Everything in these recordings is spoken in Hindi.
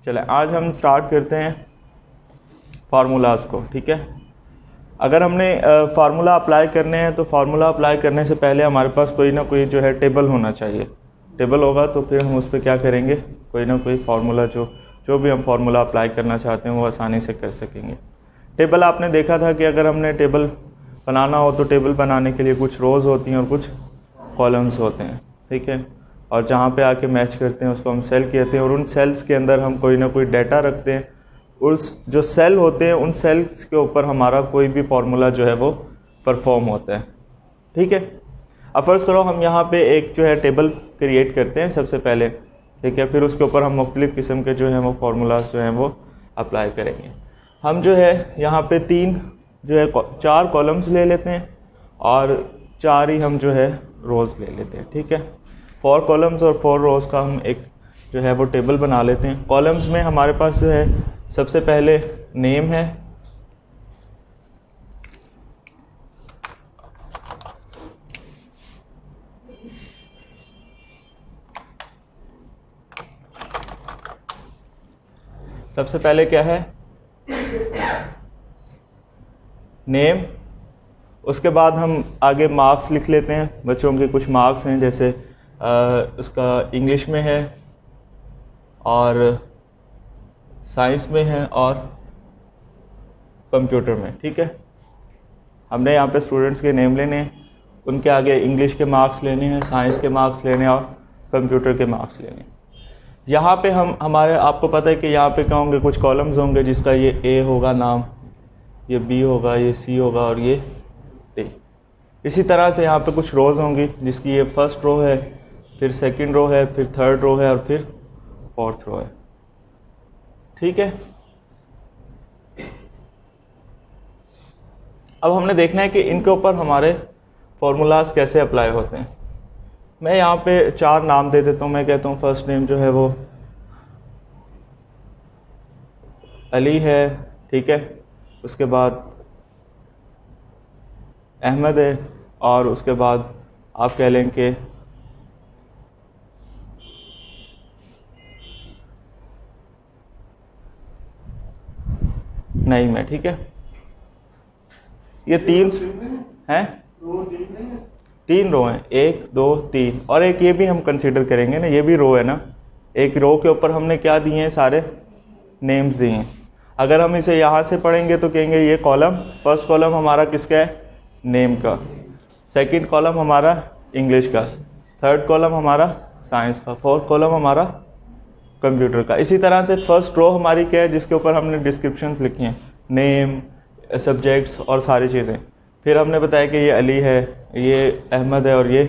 चले आज हम स्टार्ट करते हैं फार्मूलाज को। ठीक है, अगर हमने फार्मूला अप्लाई करने हैं तो फार्मूला अप्लाई करने से पहले हमारे पास कोई ना कोई जो है टेबल होना चाहिए। टेबल होगा तो फिर हम उस पर क्या करेंगे, कोई ना कोई फार्मूला जो भी हम फार्मूला अप्लाई करना चाहते हैं वो आसानी से कर सकेंगे। टेबल आपने देखा था कि अगर हमने टेबल बनाना हो तो टेबल बनाने के लिए कुछ रोज़ होती हैं और कुछ कॉलम्स होते हैं। ठीक है, और जहाँ पे आके मैच करते हैं उसको हम सेल कहते हैं और उन सेल्स के अंदर हम कोई ना कोई डाटा रखते हैं। उस जो सेल होते हैं उन सेल्स के ऊपर हमारा कोई भी फार्मूला जो है वो परफॉर्म होता है। ठीक है, अब फर्स्ट करो हम यहाँ पे एक जो है टेबल क्रिएट करते हैं सबसे पहले। ठीक है, फिर उसके ऊपर हम मुख्तलिफ़ किस्म के जो हैं वो फार्मूलाज जो हैं वो अप्लाई करेंगे। हम जो है यहाँ पे 4 कॉलम्स ले लेते हैं और 4 ही हम जो है रोज़ ले लेते हैं। ठीक है, 4 कॉलम्स और 4 रोज़ का हम एक जो है वो टेबल बना लेते हैं। कॉलम्स में हमारे पास जो है सबसे पहले नेम है, सबसे पहले क्या है नेम। उसके बाद हम आगे मार्क्स लिख लेते हैं, बच्चों के कुछ मार्क्स हैं जैसे उसका इंग्लिश में है और साइंस में है और कंप्यूटर में। ठीक है, हमने यहाँ पे स्टूडेंट्स के नेम लेने हैं, उनके आगे इंग्लिश के मार्क्स लेने हैं, साइंस के मार्क्स लेने हैं और कंप्यूटर के मार्क्स लेने हैं। यहाँ पे हमारे आपको पता है कि यहाँ पे क्या होंगे, कुछ कॉलम्स होंगे जिसका ये ए होगा नाम, ये बी होगा, ये सी होगा और ये डी। इसी तरह से यहाँ पे कुछ रोज़ होंगी जिसकी ये फर्स्ट रो है, फिर सेकंड रो है, फिर थर्ड रो है और फिर फोर्थ रो है। ठीक है, अब हमने देखना है कि इनके ऊपर हमारे फार्मूलाज कैसे अप्लाई होते हैं। मैं यहाँ पे 4 नाम दे देता हूँ। मैं कहता हूँ फर्स्ट नेम जो है वो अली है। ठीक है, उसके बाद अहमद है और उसके बाद आप कह लें कि नहीं मैं। ठीक है, ये 3 हैं, 3 रो हैं, 1 2 3 और एक ये भी हम कंसीडर करेंगे ना, ये भी रो है ना। एक रो के ऊपर हमने क्या दिए हैं, सारे नेम्स दिए हैं। अगर हम इसे यहाँ से पढ़ेंगे तो कहेंगे ये कॉलम, फर्स्ट कॉलम हमारा किसका है, नेम का, सेकंड कॉलम हमारा इंग्लिश का, थर्ड कॉलम हमारा साइंस का, फोर्थ कॉलम हमारा कंप्यूटर का। इसी तरह से फर्स्ट रो हमारी क्या है, जिसके ऊपर हमने डिस्क्रिप्शन लिखी हैं, नेम, सब्जेक्ट्स और सारी चीज़ें। फिर हमने बताया कि ये अली है, ये अहमद है और ये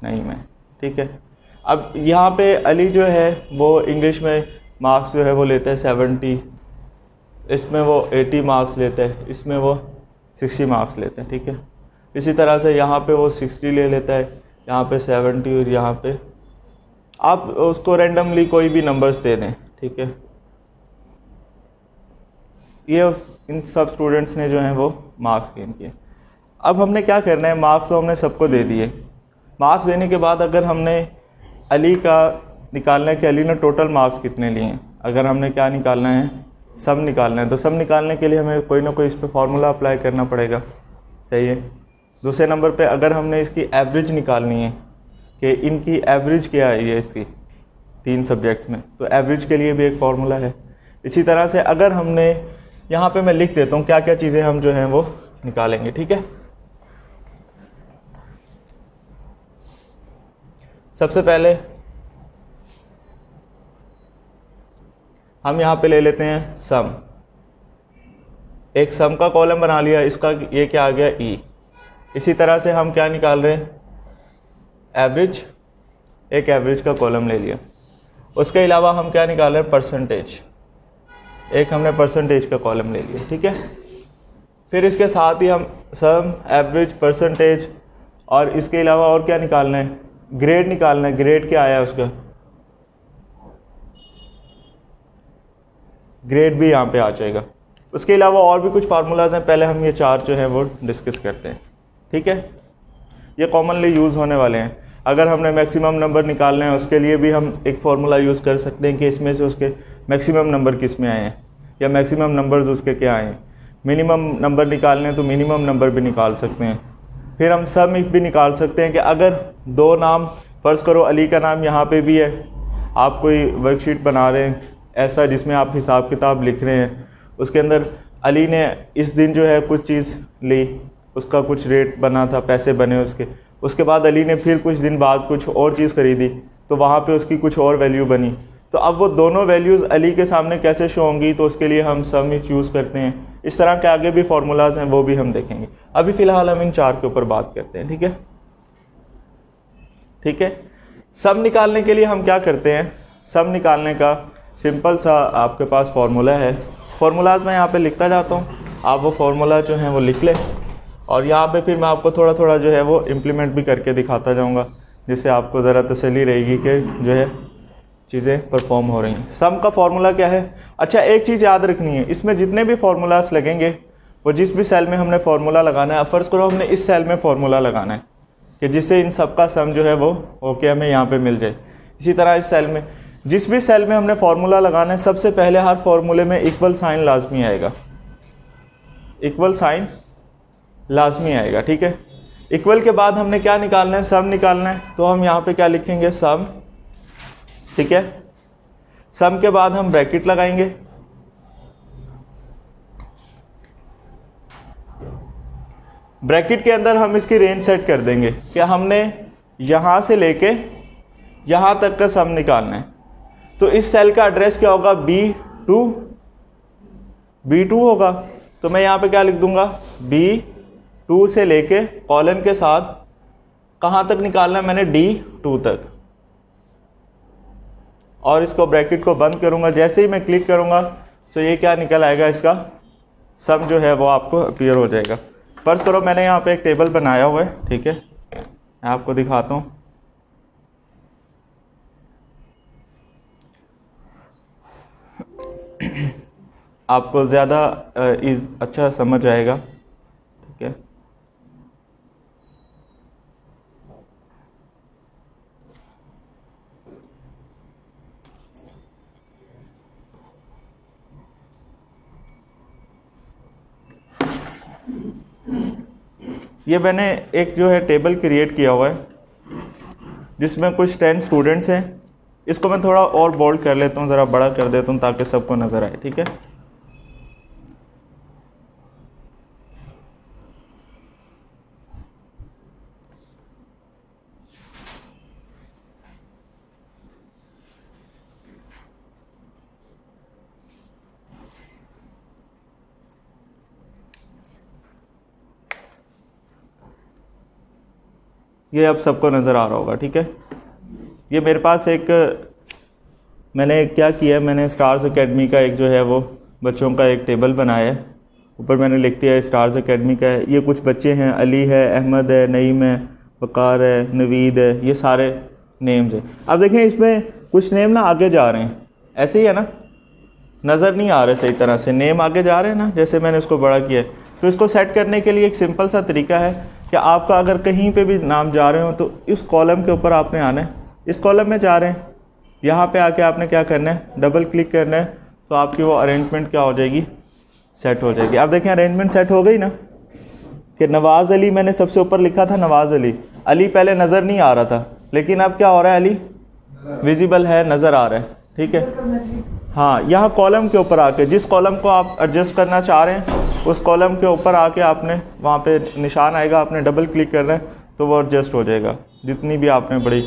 नईम है। ठीक है, अब यहाँ पे अली जो है वो इंग्लिश में मार्क्स जो है वो लेता है 70, इसमें वो 80 मार्क्स लेता है, इसमें वो 60 मार्क्स लेते हैं। ठीक है, इसी तरह से यहाँ पे वो 60 ले लेता है, यहाँ पे 70 और यहाँ पे आप उसको रैंडमली कोई भी नंबर्स दे दें। ठीक है, ये इन सब स्टूडेंट्स ने जो हैं वो मार्क्स गेन किए। अब हमने क्या करना है, मार्क्स तो हमने सबको दे दिए। मार्क्स देने के बाद अगर हमने अली का निकालना है कि अली ने टोटल मार्क्स कितने लिए हैं, अगर हमने क्या निकालना है, सब निकालना है, तो सब निकालने के लिए हमें कोई ना कोई इस पर फार्मूला अप्लाई करना पड़ेगा। सही है। दूसरे नंबर पे अगर हमने इसकी एवरेज निकालनी है कि इनकी एवरेज क्या है ये इसकी 3 सब्जेक्ट्स में, तो एवरेज के लिए भी एक फार्मूला है। इसी तरह से अगर हमने यहाँ पे मैं लिख देता हूँ क्या क्या चीज़ें हम जो हैं वो निकालेंगे। ठीक है, सबसे पहले हम यहाँ पे ले लेते हैं सम। एक सम का कॉलम बना लिया, इसका ये क्या आ गया ई। इसी तरह से हम क्या निकाल रहे हैं, एवरेज, एक एवरेज का कॉलम ले लिया। उसके अलावा हम क्या निकाल रहे हैं, परसेंटेज, एक हमने परसेंटेज का कॉलम ले लिया। ठीक है, फिर इसके साथ ही हम सम, एवरेज, परसेंटेज और इसके अलावा और क्या निकालना है, ग्रेड निकालना है। ग्रेड क्या आया उसका, ग्रेड भी यहाँ पे आ जाएगा। उसके अलावा और भी कुछ फार्मूलाज हैं, पहले हम ये 4 जो हैं वो डिस्कस करते हैं। ठीक है, ये कॉमनली यूज़ होने वाले हैं। अगर हमने मैक्सिमम नंबर निकालने हैं उसके लिए भी हम एक फार्मूला यूज़ कर सकते हैं कि इसमें से उसके मैक्सिमम नंबर किस में आए हैं या मैक्सिमम नंबर्स उसके क्या आए हैं। मिनिमम नंबर निकालने हैं तो मिनिमम नंबर भी निकाल सकते हैं। फिर हम सम भी निकाल सकते हैं कि अगर दो नाम, फ़र्ज़ करो अली का नाम यहाँ पे भी है, आप कोई वर्कशीट बना रहे हैं ऐसा जिसमें आप हिसाब किताब लिख रहे हैं, उसके अंदर अली ने इस दिन जो है कुछ चीज़ ली, उसका कुछ रेट बना था, पैसे बने उसके बाद अली ने फिर कुछ दिन बाद कुछ और चीज़ खरीदी तो वहाँ पे उसकी कुछ और वैल्यू बनी। तो अब वो दोनों वैल्यूज़ अली के सामने कैसे शो होंगी, तो उसके लिए हम सम यूज़ करते हैं। इस तरह के आगे भी फार्मूलाज हैं, वो भी हम देखेंगे। अभी फ़िलहाल हम इन चार के ऊपर बात करते हैं। ठीक है, ठीक है। सम निकालने के लिए हम क्या करते हैं, सम निकालने का सिंपल सा आपके पास फार्मूला है। फार्मूलाज मैं यहाँ पे लिखता जाता हूँ, आप वो फार्मूला जो है वो लिख लें और यहाँ पे फिर मैं आपको थोड़ा थोड़ा जो है वो इम्प्लीमेंट भी करके दिखाता जाऊँगा, जिससे आपको ज़रा तसल्ली रहेगी कि जो है चीज़ें परफॉर्म हो रही हैं। सम का फार्मूला क्या है? अच्छा, एक चीज़ याद रखनी है, इसमें जितने भी फार्मूलाज लगेंगे वो जिस भी सेल में हमने फार्मूला लगाना है, अब फ़र्ज़ करो हमने इस सेल में फार्मूला लगाना है कि जिससे इन सब का सम जो है वो ओके हमें यहाँ पे मिल जाए। इसी तरह इस सेल में, जिस भी सेल में हमने फार्मूला लगाना है, सबसे पहले हर फार्मूले में इक्वल साइन लाजमी आएगा, इक्वल साइन लाजमी आएगा। ठीक है, इक्वल के बाद हमने क्या निकालना है, सम निकालना है, तो हम यहाँ पे क्या लिखेंगे, सम। ठीक है, सम के बाद हम ब्रैकेट लगाएंगे, ब्रैकेट के अंदर हम इसकी रेंज सेट कर देंगे कि हमने यहाँ से लेके यहाँ तक का सम निकालना है। तो इस सेल का एड्रेस क्या होगा, B2 होगा। तो मैं यहाँ पे क्या लिख दूंगा, B2 से लेके कॉलन के साथ कहाँ तक निकालना है मैंने, D2 तक, और इसको ब्रैकेट को बंद करूँगा। जैसे ही मैं क्लिक करूँगा तो ये क्या निकल आएगा, इसका सम जो है वो आपको अपीयर हो जाएगा। फर्ज करो मैंने यहाँ पे एक टेबल बनाया हुआ है, ठीक है, मैं आपको दिखाता हूँ। आपको ज़्यादा अच्छा समझ आएगा। ठीक है, ये मैंने एक जो है टेबल क्रिएट किया हुआ है जिसमें कुछ 10 स्टूडेंट्स हैं। इसको मैं थोड़ा और बोल्ड कर लेता हूँ, ज़रा बड़ा कर देता हूँ ताकि सबको नज़र आए। ठीक है, ये अब सबको नज़र आ रहा होगा। ठीक है, ये मेरे पास एक मैंने क्या किया है, मैंने स्टार्स एकेडमी का एक जो है वो बच्चों का एक टेबल बनाया है। ऊपर मैंने लिख दिया है स्टार्स एकेडमी का है। ये कुछ बच्चे हैं, अली है, अहमद है, नईम है, वकार है, नवीद है, ये सारे नेम्स हैं। अब देखें इसमें कुछ नेम ना आगे जा रहे हैं, ऐसे ही है ना, नज़र नहीं आ रहे सही तरह से, नेम आगे जा रहे हैं ना, जैसे मैंने उसको बड़ा किया है। तो इसको सेट करने के लिए एक सिंपल सा तरीका है कि आपका अगर कहीं पे भी नाम जा रहे हो तो इस कॉलम के ऊपर आपने आना है। इस कॉलम में जा रहे हैं, यहाँ पे आके आपने क्या करना है, डबल क्लिक करना है, तो आपकी वो अरेंजमेंट क्या हो जाएगी, सेट हो जाएगी। आप देखें अरेंजमेंट सेट हो गई ना, कि नवाज़ अली मैंने सबसे ऊपर लिखा था, नवाज़ अली, अली पहले नज़र नहीं आ रहा था, लेकिन अब क्या हो रहा है, अली विजिबल है, नज़र आ रहा है। ठीक है, हाँ, यहाँ कॉलम के ऊपर आके जिस कॉलम को आप एडजस्ट करना चाह रहे हैं उस कॉलम के ऊपर आके आपने वहाँ पे निशान आएगा, आपने डबल क्लिक करना है तो वो एडजस्ट हो जाएगा, जितनी भी आपने बड़ी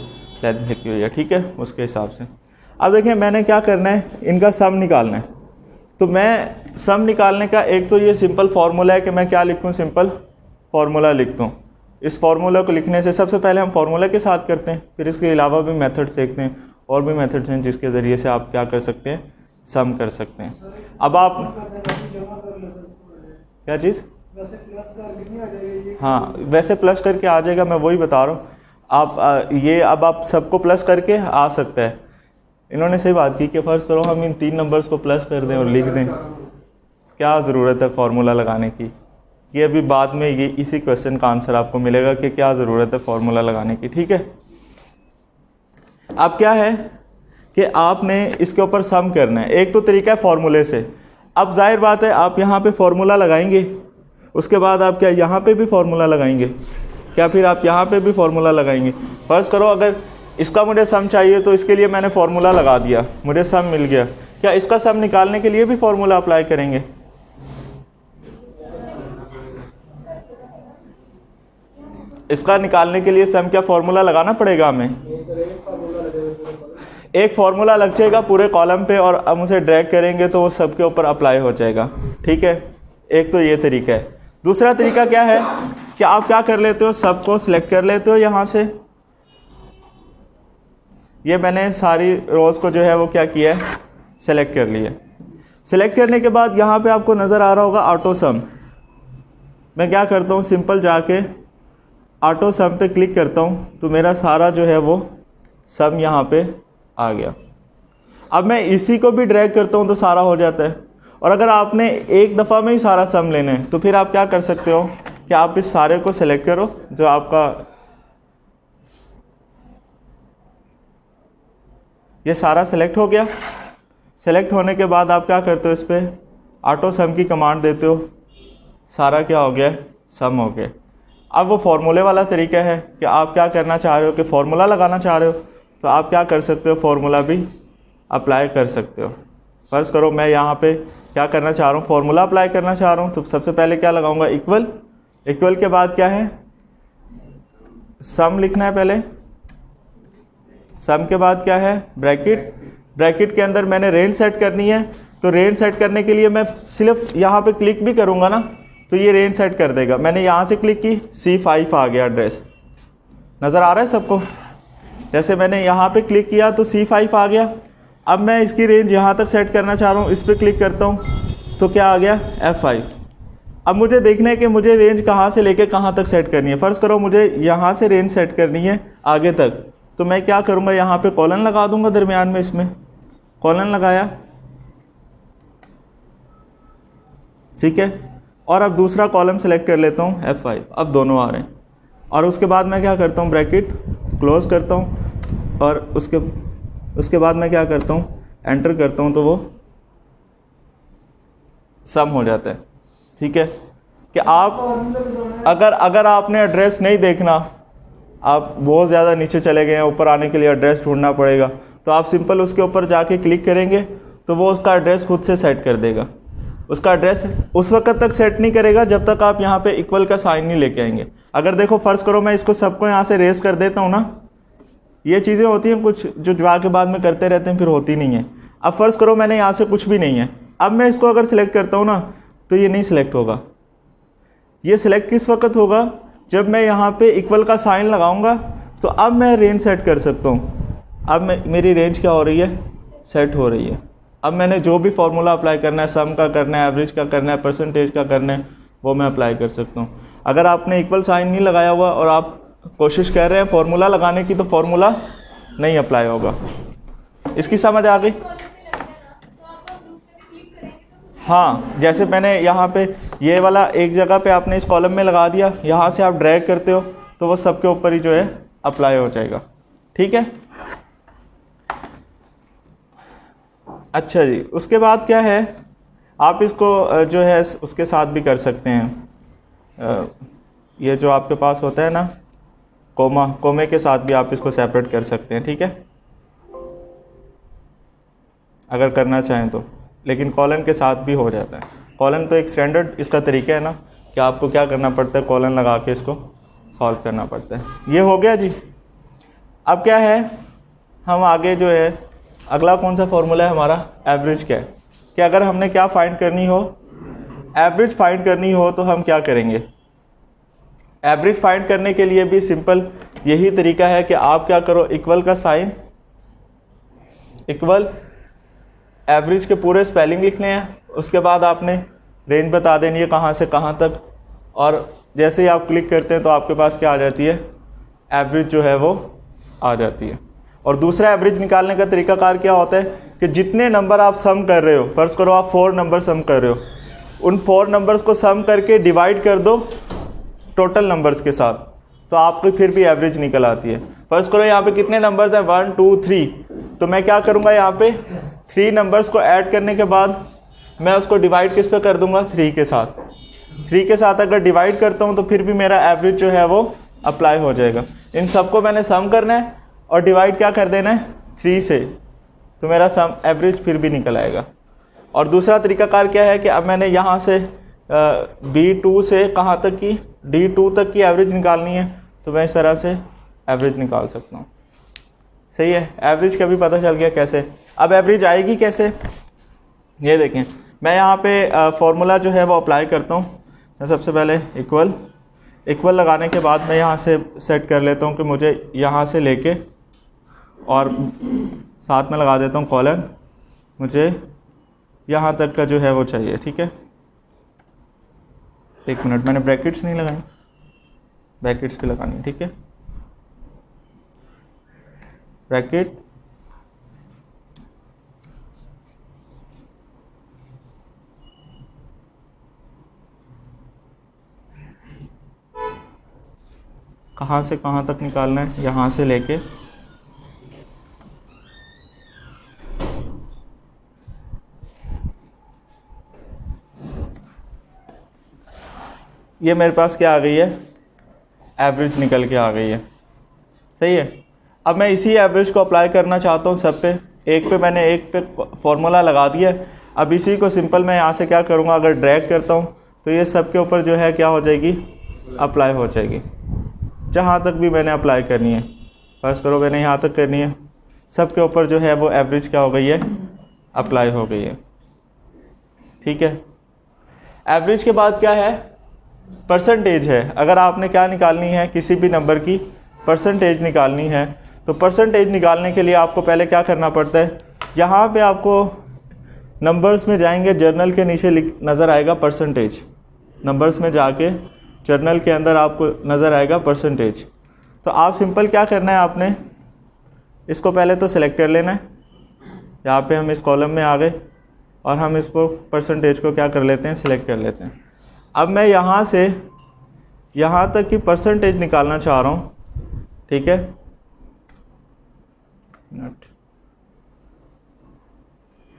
लेंथ लिखी हुई है। ठीक है, उसके हिसाब से। अब देखिए मैंने क्या करना है, इनका सम निकालना है। तो मैं सम निकालने का एक तो ये सिंपल फार्मूला है कि मैं क्या लिखूँ, सिंपल फार्मूला लिखता हूँ। इस फार्मूला को लिखने से सबसे पहले हम फार्मूला के साथ करते हैं, फिर इसके अलावा भी मेथड सीखते हैं, और भी मेथड्स हैं जिसके ज़रिए से आप क्या कर सकते हैं, सम कर सकते हैं। अब आप क्या चीज़, वैसे प्लस करके नहीं आ जाएगा, हाँ वैसे प्लस करके आ जाएगा, मैं वही बता रहा हूँ। आप ये अब आप सबको प्लस करके आ सकता है। इन्होंने सही बात की कि फ़र्ज़ करो हम इन 3 नंबर्स को प्लस कर दें और लिख दें, क्या ज़रूरत है फार्मूला लगाने की। ये अभी बाद में ये इसी क्वेश्चन का आंसर आपको मिलेगा कि क्या ज़रूरत है फार्मूला लगाने की। ठीक है, अब क्या है कि आपने इसके ऊपर सम करना है। एक तो तरीका है फॉर्मूले से। अब जाहिर बात है आप यहाँ पे फॉर्मूला लगाएंगे, उसके बाद आप क्या यहाँ पे भी फॉर्मूला लगाएंगे, क्या फिर आप यहाँ पे भी फॉर्मूला लगाएंगे। फर्ज करो अगर इसका मुझे सम चाहिए तो इसके लिए मैंने फॉर्मूला लगा दिया, मुझे सम मिल गया, क्या इसका सम निकालने के लिए भी फॉर्मूला अप्लाई करेंगे? इसका निकालने के लिए सम क्या फॉर्मूला लगाना पड़ेगा हमें? एक फॉर्मूला लग जाएगा पूरे कॉलम पे और हम उसे ड्रैग करेंगे तो वो सब के ऊपर अप्लाई हो जाएगा। ठीक है, एक तो ये तरीका है। दूसरा तरीका क्या है कि आप क्या कर लेते हो, सबको सिलेक्ट कर लेते हो यहाँ से। ये मैंने सारी रोज को जो है वो क्या किया है, सेलेक्ट कर लिया। सेलेक्ट करने के बाद यहाँ पे आपको नज़र आ रहा होगा ऑटो सम। मैं क्या करता हूँ, सिंपल जाके ऑटो सम पे क्लिक करता हूँ तो मेरा सारा जो है वो सम यहाँ पे आ गया। अब मैं इसी को भी ड्रैग करता हूँ तो सारा हो जाता है। और अगर आपने एक दफ़ा में ही सारा सम लेना है तो फिर आप क्या कर सकते हो कि आप इस सारे को सेलेक्ट करो जो आपका ये सारा सेलेक्ट हो गया। सेलेक्ट होने के बाद आप क्या करते हो, इस पर ऑटो सम की कमांड देते हो, सारा क्या हो गया, सम हो गया। अब वो फॉर्मूले वाला तरीका है कि आप क्या करना चाह रहे हो कि फॉर्मूला लगाना चाह रहे हो तो आप क्या कर सकते हो, फॉर्मूला भी अप्लाई कर सकते हो। फर्ज करो मैं यहाँ पे क्या करना चाह रहा हूँ, फॉर्मूला अप्लाई करना चाह रहा हूँ तो सबसे पहले क्या लगाऊंगा, इक्वल। इक्वल के बाद क्या है, सम लिखना है पहले। सम के बाद क्या है, ब्रैकेट। ब्रैकेट के अंदर मैंने रेंज सेट करनी है तो रेंज सेट करने के लिए मैं सिर्फ यहाँ पे क्लिक भी करूँगा ना तो ये रेंज सेट कर देगा। मैंने यहाँ से क्लिक की, C5 आ गया एड्रेस, नज़र आ रहा है सबको। जैसे मैंने यहाँ पे क्लिक किया तो C5 आ गया। अब मैं इसकी रेंज यहाँ तक सेट करना चाह रहा हूँ, इस पर क्लिक करता हूँ तो क्या आ गया, F5। अब मुझे देखना है कि मुझे रेंज कहाँ से लेके कहाँ तक सेट करनी है। फ़र्ज़ करो मुझे यहाँ से रेंज सेट करनी है आगे तक, तो मैं क्या करूँगा, यहाँ पे कॉलन लगा दूँगा दरमियान में। इसमें कॉलन लगाया, ठीक है। और अब दूसरा कॉलम सेलेक्ट कर लेता हूँ, F5। अब दोनों आ रहे हैं। और उसके बाद मैं क्या करता हूँ, ब्रैकेट क्लोज करता हूँ और उसके बाद मैं क्या करता हूँ, एंटर करता हूँ तो वो सम हो जाता है। ठीक है कि आप अगर आपने एड्रेस नहीं देखना, आप बहुत ज़्यादा नीचे चले गए हैं, ऊपर आने के लिए एड्रेस ढूंढना पड़ेगा, तो आप सिंपल उसके ऊपर जाके क्लिक करेंगे तो वो उसका एड्रेस खुद से सेट कर देगा। उसका एड्रेस उस वक्त तक सेट नहीं करेगा जब तक आप यहाँ पे इक्वल का साइन नहीं लेके आएंगे। अगर देखो फ़र्ज़ करो मैं इसको सबको यहाँ से रेस कर देता हूँ ना, ये चीज़ें होती हैं कुछ जो जवा के बाद में करते रहते हैं, फिर होती नहीं है। अब फ़र्ज़ करो मैंने यहाँ से कुछ भी नहीं है, अब मैं इसको अगर सिलेक्ट करता हूँ ना तो ये नहीं सिलेक्ट होगा। ये सिलेक्ट किस वक्त होगा, जब मैं यहाँ पे इक्वल का साइन लगाऊंगा तो अब मैं रेंज सेट कर सकता हूँ। अब मेरी रेंज क्या हो रही है, सेट हो रही है। अब मैंने जो भी फार्मूला अप्लाई करना है, सम का करना है, एवरेज का करना है, परसेंटेज का करना है, वो मैं अप्लाई कर सकता हूँ। अगर आपने इक्वल साइन नहीं लगाया हुआ और आप कोशिश कर रहे हैं फार्मूला लगाने की तो फार्मूला नहीं अप्लाई होगा। इसकी समझ आ गई? हाँ, जैसे मैंने यहाँ पे ये वाला एक जगह पे आपने इस कॉलम में लगा दिया, यहाँ से आप ड्रैग करते हो तो वो सबके ऊपर ही जो है अप्लाई हो जाएगा। ठीक है, अच्छा जी। उसके बाद क्या है, आप इसको जो है उसके साथ भी कर सकते हैं। ये जो आपके पास होता है ना कोमे के साथ भी आप इसको सेपरेट कर सकते हैं। ठीक है, अगर करना चाहें तो, लेकिन कॉलन के साथ भी हो जाता है। कॉलन तो एक स्टैंडर्ड इसका तरीका है ना कि आपको क्या करना पड़ता है, कॉलन लगा के इसको सॉल्व करना पड़ता है। ये हो गया जी। अब क्या है, हम आगे जो है अगला कौन सा फॉर्मूला है हमारा, एवरेज का है कि अगर हमने क्या फाइंड करनी हो, एवरेज फाइंड करनी हो तो हम क्या करेंगे। एवरेज फाइंड करने के लिए भी सिंपल यही तरीका है कि आप क्या करो, इक्वल का साइन, इक्वल, एवरेज के पूरे स्पेलिंग लिखने हैं, उसके बाद आपने रेंज बता देनी है कहाँ से कहाँ तक, और जैसे ही आप क्लिक करते हैं तो आपके पास क्या आ जाती है, एवरेज जो है वो आ जाती है। और दूसरा एवरेज निकालने का तरीकाकार क्या होता है कि जितने नंबर आप सम कर रहे हो, फ़र्ज़ करो आप 4 नंबर सम कर रहे हो, उन 4 नंबर्स को सम करके डिवाइड कर दो टोटल नंबर्स के साथ, तो आपकी फिर भी एवरेज निकल आती है। फ़र्ज़ करो यहाँ पे कितने नंबर्स हैं, 1 2 3, तो मैं क्या करूँगा, यहाँ पे 3 नंबर्स को ऐड करने के बाद मैं उसको डिवाइड किस पे कर दूंगा, 3 के साथ। 3 के साथ अगर डिवाइड करता हूँ तो फिर भी मेरा एवरेज जो है वो अप्लाई हो जाएगा। इन सबको मैंने सम करना है और डिवाइड क्या कर देना है, 3 से, तो मेरा सम एवरेज फिर भी निकल आएगा। और दूसरा तरीकाकार क्या है कि अब मैंने यहाँ से B2 से कहाँ तक की, D2 तक की एवरेज निकालनी है, तो मैं इस तरह से एवरेज निकाल सकता हूँ। सही है, एवरेज का भी पता चल गया कैसे। अब एवरेज आएगी कैसे, ये देखें, मैं यहाँ पे फॉर्मूला जो है वो अप्लाई करता हूँ। मैं सबसे पहले इक्वल लगाने के बाद मैं यहाँ से सेट कर लेता हूँ कि मुझे यहाँ से लेके और साथ में लगा देता हूँ कॉलन, मुझे यहाँ तक का जो है वो चाहिए। ठीक है, 1 मिनट, मैंने ब्रैकेट्स नहीं लगाई, ब्रैकेट्स भी लगानी है। ठीक है, ब्रैकेट कहाँ से कहाँ तक निकालना है, यहाँ से लेके ये मेरे पास क्या आ गई है, एवरेज निकल के आ गई है। सही है, अब मैं इसी एवरेज को अप्लाई करना चाहता हूँ सब पे। एक पे फॉर्मूला लगा दिया है। अब इसी को सिंपल मैं यहाँ से क्या करूँगा, अगर ड्रैग करता हूँ तो ये सब के ऊपर जो है क्या हो जाएगी, अप्लाई हो जाएगी, जहाँ तक भी मैंने अप्लाई करनी है। फर्ज करो मैंने यहाँ तक करनी है, सब के ऊपर जो है वो एवरेज क्या हो गई है, अप्लाई हो गई है। ठीक है, एवरेज के बाद क्या है, परसेंटेज है। अगर आपने क्या निकालनी है, किसी भी नंबर की परसेंटेज निकालनी है, तो परसेंटेज निकालने के लिए आपको पहले क्या करना पड़ता है, यहाँ पे आपको नंबर्स में जाएंगे, जर्नल के नीचे नज़र आएगा परसेंटेज। नंबर्स में जाके जर्नल के अंदर आपको नज़र आएगा परसेंटेज। तो आप सिंपल क्या करना है, आपने इसको पहले तो सिलेक्ट कर लेना है। यहाँ पे हम इस कॉलम में आ गए और हम इसको परसेंटेज को क्या कर लेते हैं, सिलेक्ट कर लेते हैं। अब मैं यहाँ से यहाँ तक की परसेंटेज निकालना चाह रहा हूँ। ठीक है,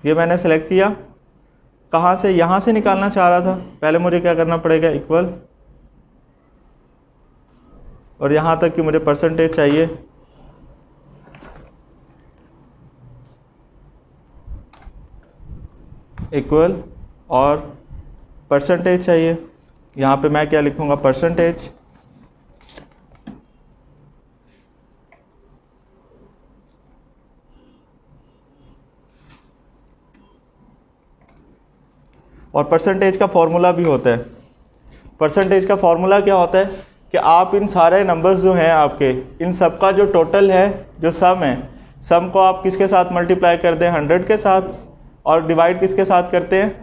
ये मैंने सेलेक्ट किया, कहाँ से, यहाँ से निकालना चाह रहा था। पहले मुझे क्या करना पड़ेगा, इक्वल, और यहाँ तक कि मुझे परसेंटेज चाहिए। इक्वल और परसेंटेज चाहिए। यहाँ पे मैं क्या लिखूँगा, परसेंटेज। और परसेंटेज का फॉर्मूला भी होता है। परसेंटेज का फॉर्मूला क्या होता है कि आप इन सारे नंबर्स जो हैं आपके, इन सब का जो टोटल है, जो सम है, सम को आप किसके साथ मल्टीप्लाई कर दें, 100 के साथ, और डिवाइड किसके साथ करते हैं,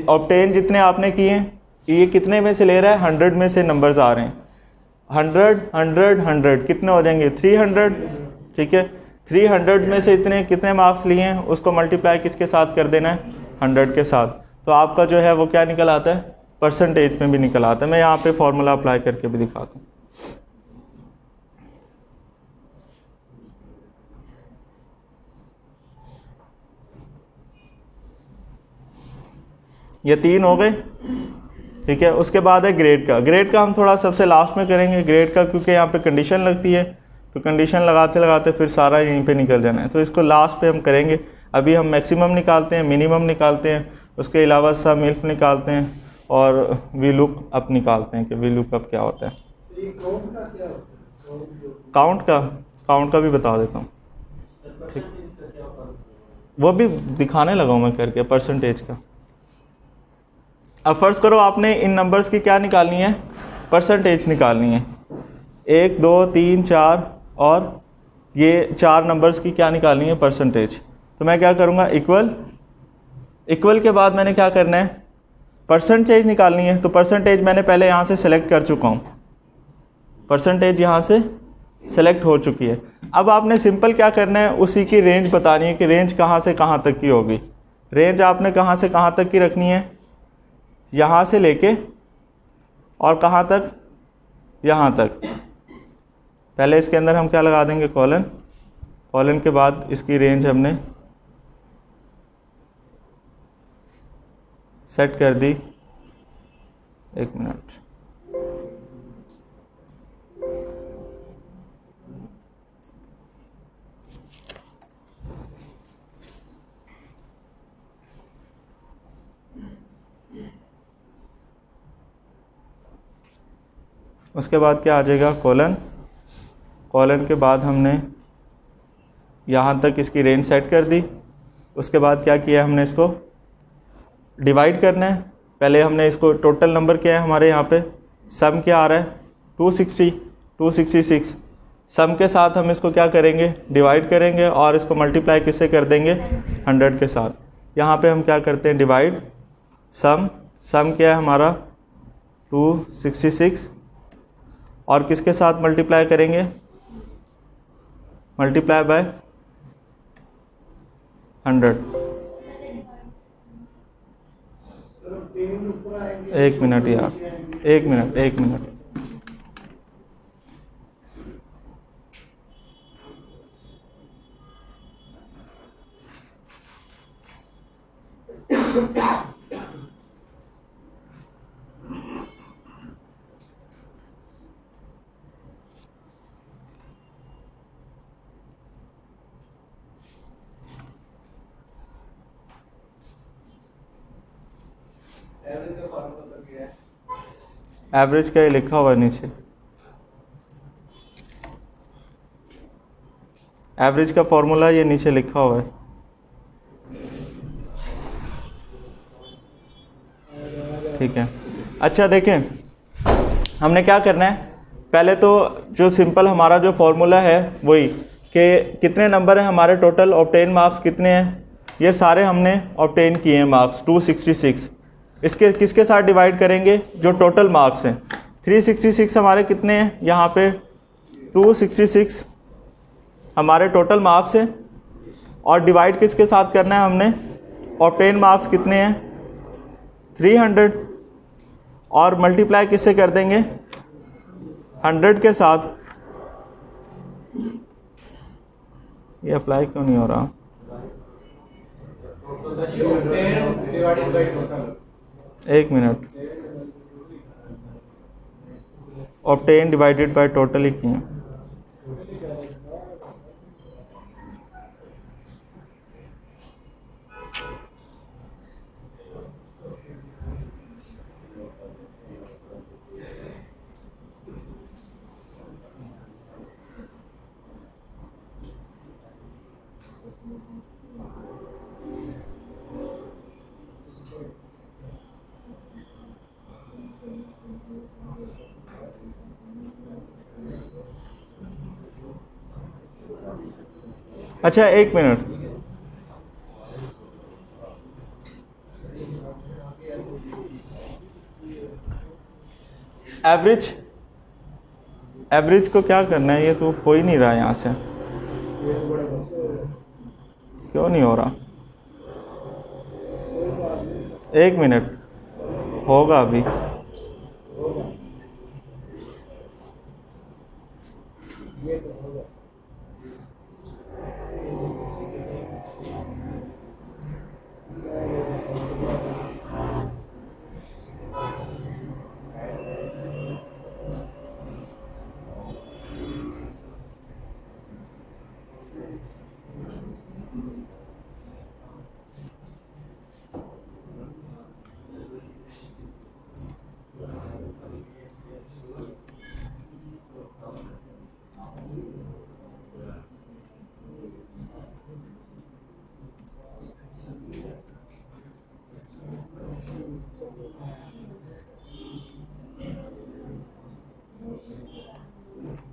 ऑब्टेन जितने आपने किए हैं, ये कितने में से ले रहा है, 100 में से नंबर्स आ रहे हैं। 100 100 100 कितने हो जाएंगे, 300। ठीक है, 300 में से इतने कितने मार्क्स लिए हैं, उसको मल्टीप्लाई किसके साथ कर देना है, 100 के साथ। तो आपका जो है वो क्या निकल आता है, परसेंटेज में भी निकल आता है। मैं यहाँ पे फॉर्मूला अप्लाई करके भी दिखाता हूँ। ये 3 हो गए। ठीक है, उसके बाद है ग्रेड का। ग्रेड का हम थोड़ा सबसे लास्ट में करेंगे ग्रेड का, क्योंकि यहाँ पे कंडीशन लगती है, तो कंडीशन लगाते लगाते फिर सारा यहीं पे निकल जाना है, तो इसको लास्ट पे हम करेंगे। अभी हम मैक्सिमम निकालते हैं, मिनिमम निकालते हैं, उसके अलावा सम इल्फ निकालते हैं और वी लुक अप निकालते हैं कि वी लुक अप क्या होता है। काउंट का भी बता देता हूँ। ठीक, वो भी दिखाने लगा हूँ मैं करके, परसेंटेज का। अब फर्ज करो आपने इन नंबर्स की क्या निकालनी है, परसेंटेज निकालनी है। 1 2 3 4 और ये 4 नंबर्स की क्या निकालनी है, परसेंटेज। तो मैं क्या करूँगा, इक्वल के बाद मैंने क्या करना है, परसेंटेज निकालनी है। तो परसेंटेज मैंने पहले यहाँ से सेलेक्ट कर चुका हूँ, परसेंटेज यहाँ से सेलेक्ट हो चुकी है। अब आपने सिंपल क्या करना है, उसी की रेंज बतानी है कि रेंज कहाँ से कहाँ तक की होगी। रेंज आपने कहाँ से कहाँ तक की रखनी है, यहाँ से लेके और कहाँ तक, यहाँ तक। पहले इसके अंदर हम क्या लगा देंगे, कॉलन। कॉलन के बाद इसकी रेंज हमने सेट कर दी। एक मिनट, उसके बाद क्या आ जाएगा, कॉलन। कॉलन के बाद हमने यहाँ तक इसकी रेंज सेट कर दी। उसके बाद क्या किया, हमने इसको डिवाइड करना है। पहले हमने इसको टोटल नंबर क्या है हमारे यहाँ पे, सम क्या आ रहा है 266। सम के साथ हम इसको क्या करेंगे, डिवाइड करेंगे और इसको मल्टीप्लाई किससे कर देंगे, 100 के साथ। यहाँ पे हम क्या करते हैं, डिवाइड सम। सम क्या है हमारा 266 और किसके साथ मल्टीप्लाई करेंगे, मल्टीप्लाई बाय 100। एक मिनट यार, एक मिनट। एवरेज का ही लिखा हुआ है नीचे, एवरेज का फॉर्मूला ये नीचे लिखा हुआ है। ठीक है, अच्छा देखें हमने क्या करना है, पहले तो जो सिंपल हमारा जो फॉर्मूला है वही कि कितने नंबर हैं हमारे टोटल, ऑब्टेन मार्क्स कितने हैं, ये सारे हमने ऑब्टेन किए हैं मार्क्स 266। इसके किसके साथ डिवाइड करेंगे, जो टोटल मार्क्स हैं 366 हमारे कितने हैं, यहाँ पे 266 हमारे टोटल मार्क्स हैं और डिवाइड किसके साथ करना है हमने, ऑब्टेन मार्क्स कितने हैं 300 और मल्टीप्लाई किससे कर देंगे 100 के साथ। ये अप्लाई क्यों नहीं हो रहा, एक minute, obtain divided by total ही किए। अच्छा एक मिनट, एवरेज को क्या करना है, ये तो हो ही नहीं रहा है यहाँ से, क्यों नहीं हो रहा, एक मिनट, होगा अभी।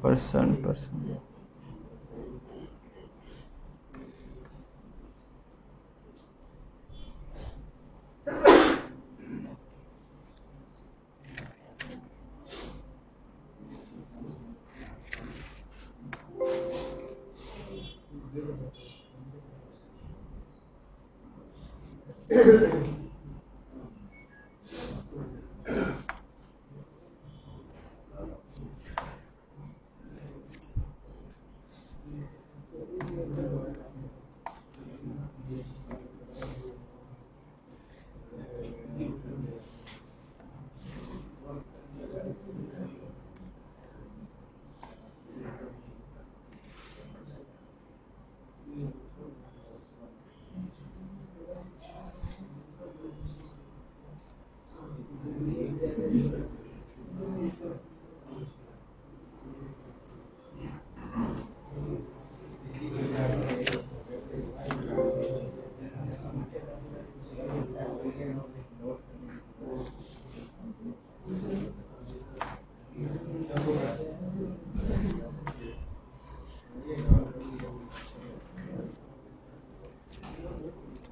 परसेंट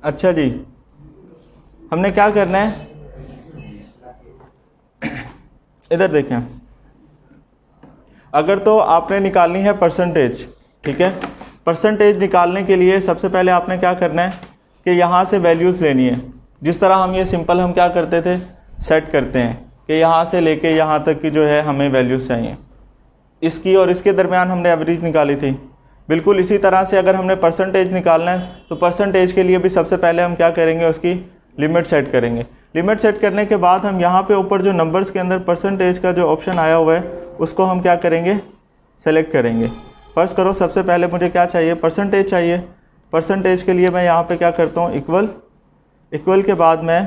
अच्छा जी, हमने क्या करना है, इधर देखें, अगर तो आपने निकालनी है परसेंटेज, ठीक है, परसेंटेज निकालने के लिए सबसे पहले आपने क्या करना है कि यहाँ से वैल्यूज़ लेनी है। जिस तरह हम ये सिंपल हम क्या करते थे, सेट करते हैं कि यहाँ से लेके यहाँ तक की जो है हमें वैल्यूज़ चाहिए, इसकी और इसके दरमियान हमने एवरेज निकाली थी। बिल्कुल इसी तरह से अगर हमने परसेंटेज निकालना है तो परसेंटेज के लिए भी सबसे पहले हम क्या करेंगे, उसकी लिमिट सेट करेंगे। लिमिट सेट करने के बाद हम यहाँ पे ऊपर जो नंबर्स के अंदर परसेंटेज का जो ऑप्शन आया हुआ है उसको हम क्या करेंगे, सेलेक्ट करेंगे। फर्स्ट करो, सबसे पहले मुझे क्या चाहिए, परसेंटेज चाहिए। परसेंटेज के लिए मैं यहाँ पे क्या करता हूँ, इक्वल, इक्वल के बाद मैं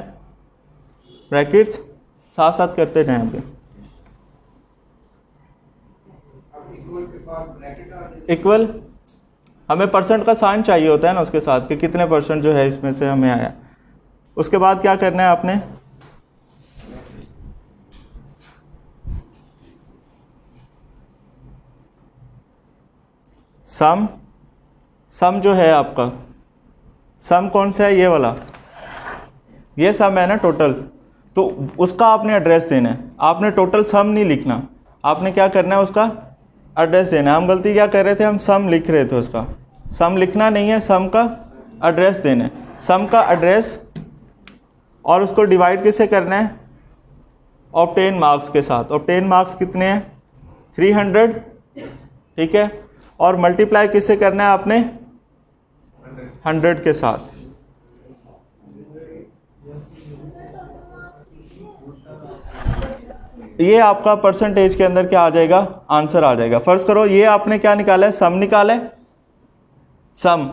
ब्रैकेट्स साथ साथ करते रहें यहाँ पे, इक्वल, हमें परसेंट का साइन चाहिए होता है ना उसके साथ कि कितने परसेंट जो है इसमें से हमें आया। उसके बाद क्या करना है आपने, सम, सम जो है आपका, सम कौन सा है, ये वाला, ये सम है ना टोटल, तो उसका आपने एड्रेस देना है। आपने टोटल सम नहीं लिखना, आपने क्या करना है, उसका एड्रेस देना है। हम गलती क्या कर रहे थे, हम सम लिख रहे थे, उसका सम लिखना नहीं है, सम का एड्रेस देना है, सम का एड्रेस, और उसको डिवाइड किससे करना है, ऑब्टेन मार्क्स के साथ। ऑब्टेन मार्क्स कितने हैं, 300, ठीक है, और मल्टीप्लाई किससे करना है आपने, 100 के साथ। ये आपका परसेंटेज के अंदर क्या आ जाएगा, आंसर आ जाएगा। फर्ज करो ये आपने क्या निकाला है, सम निकाला है, सम,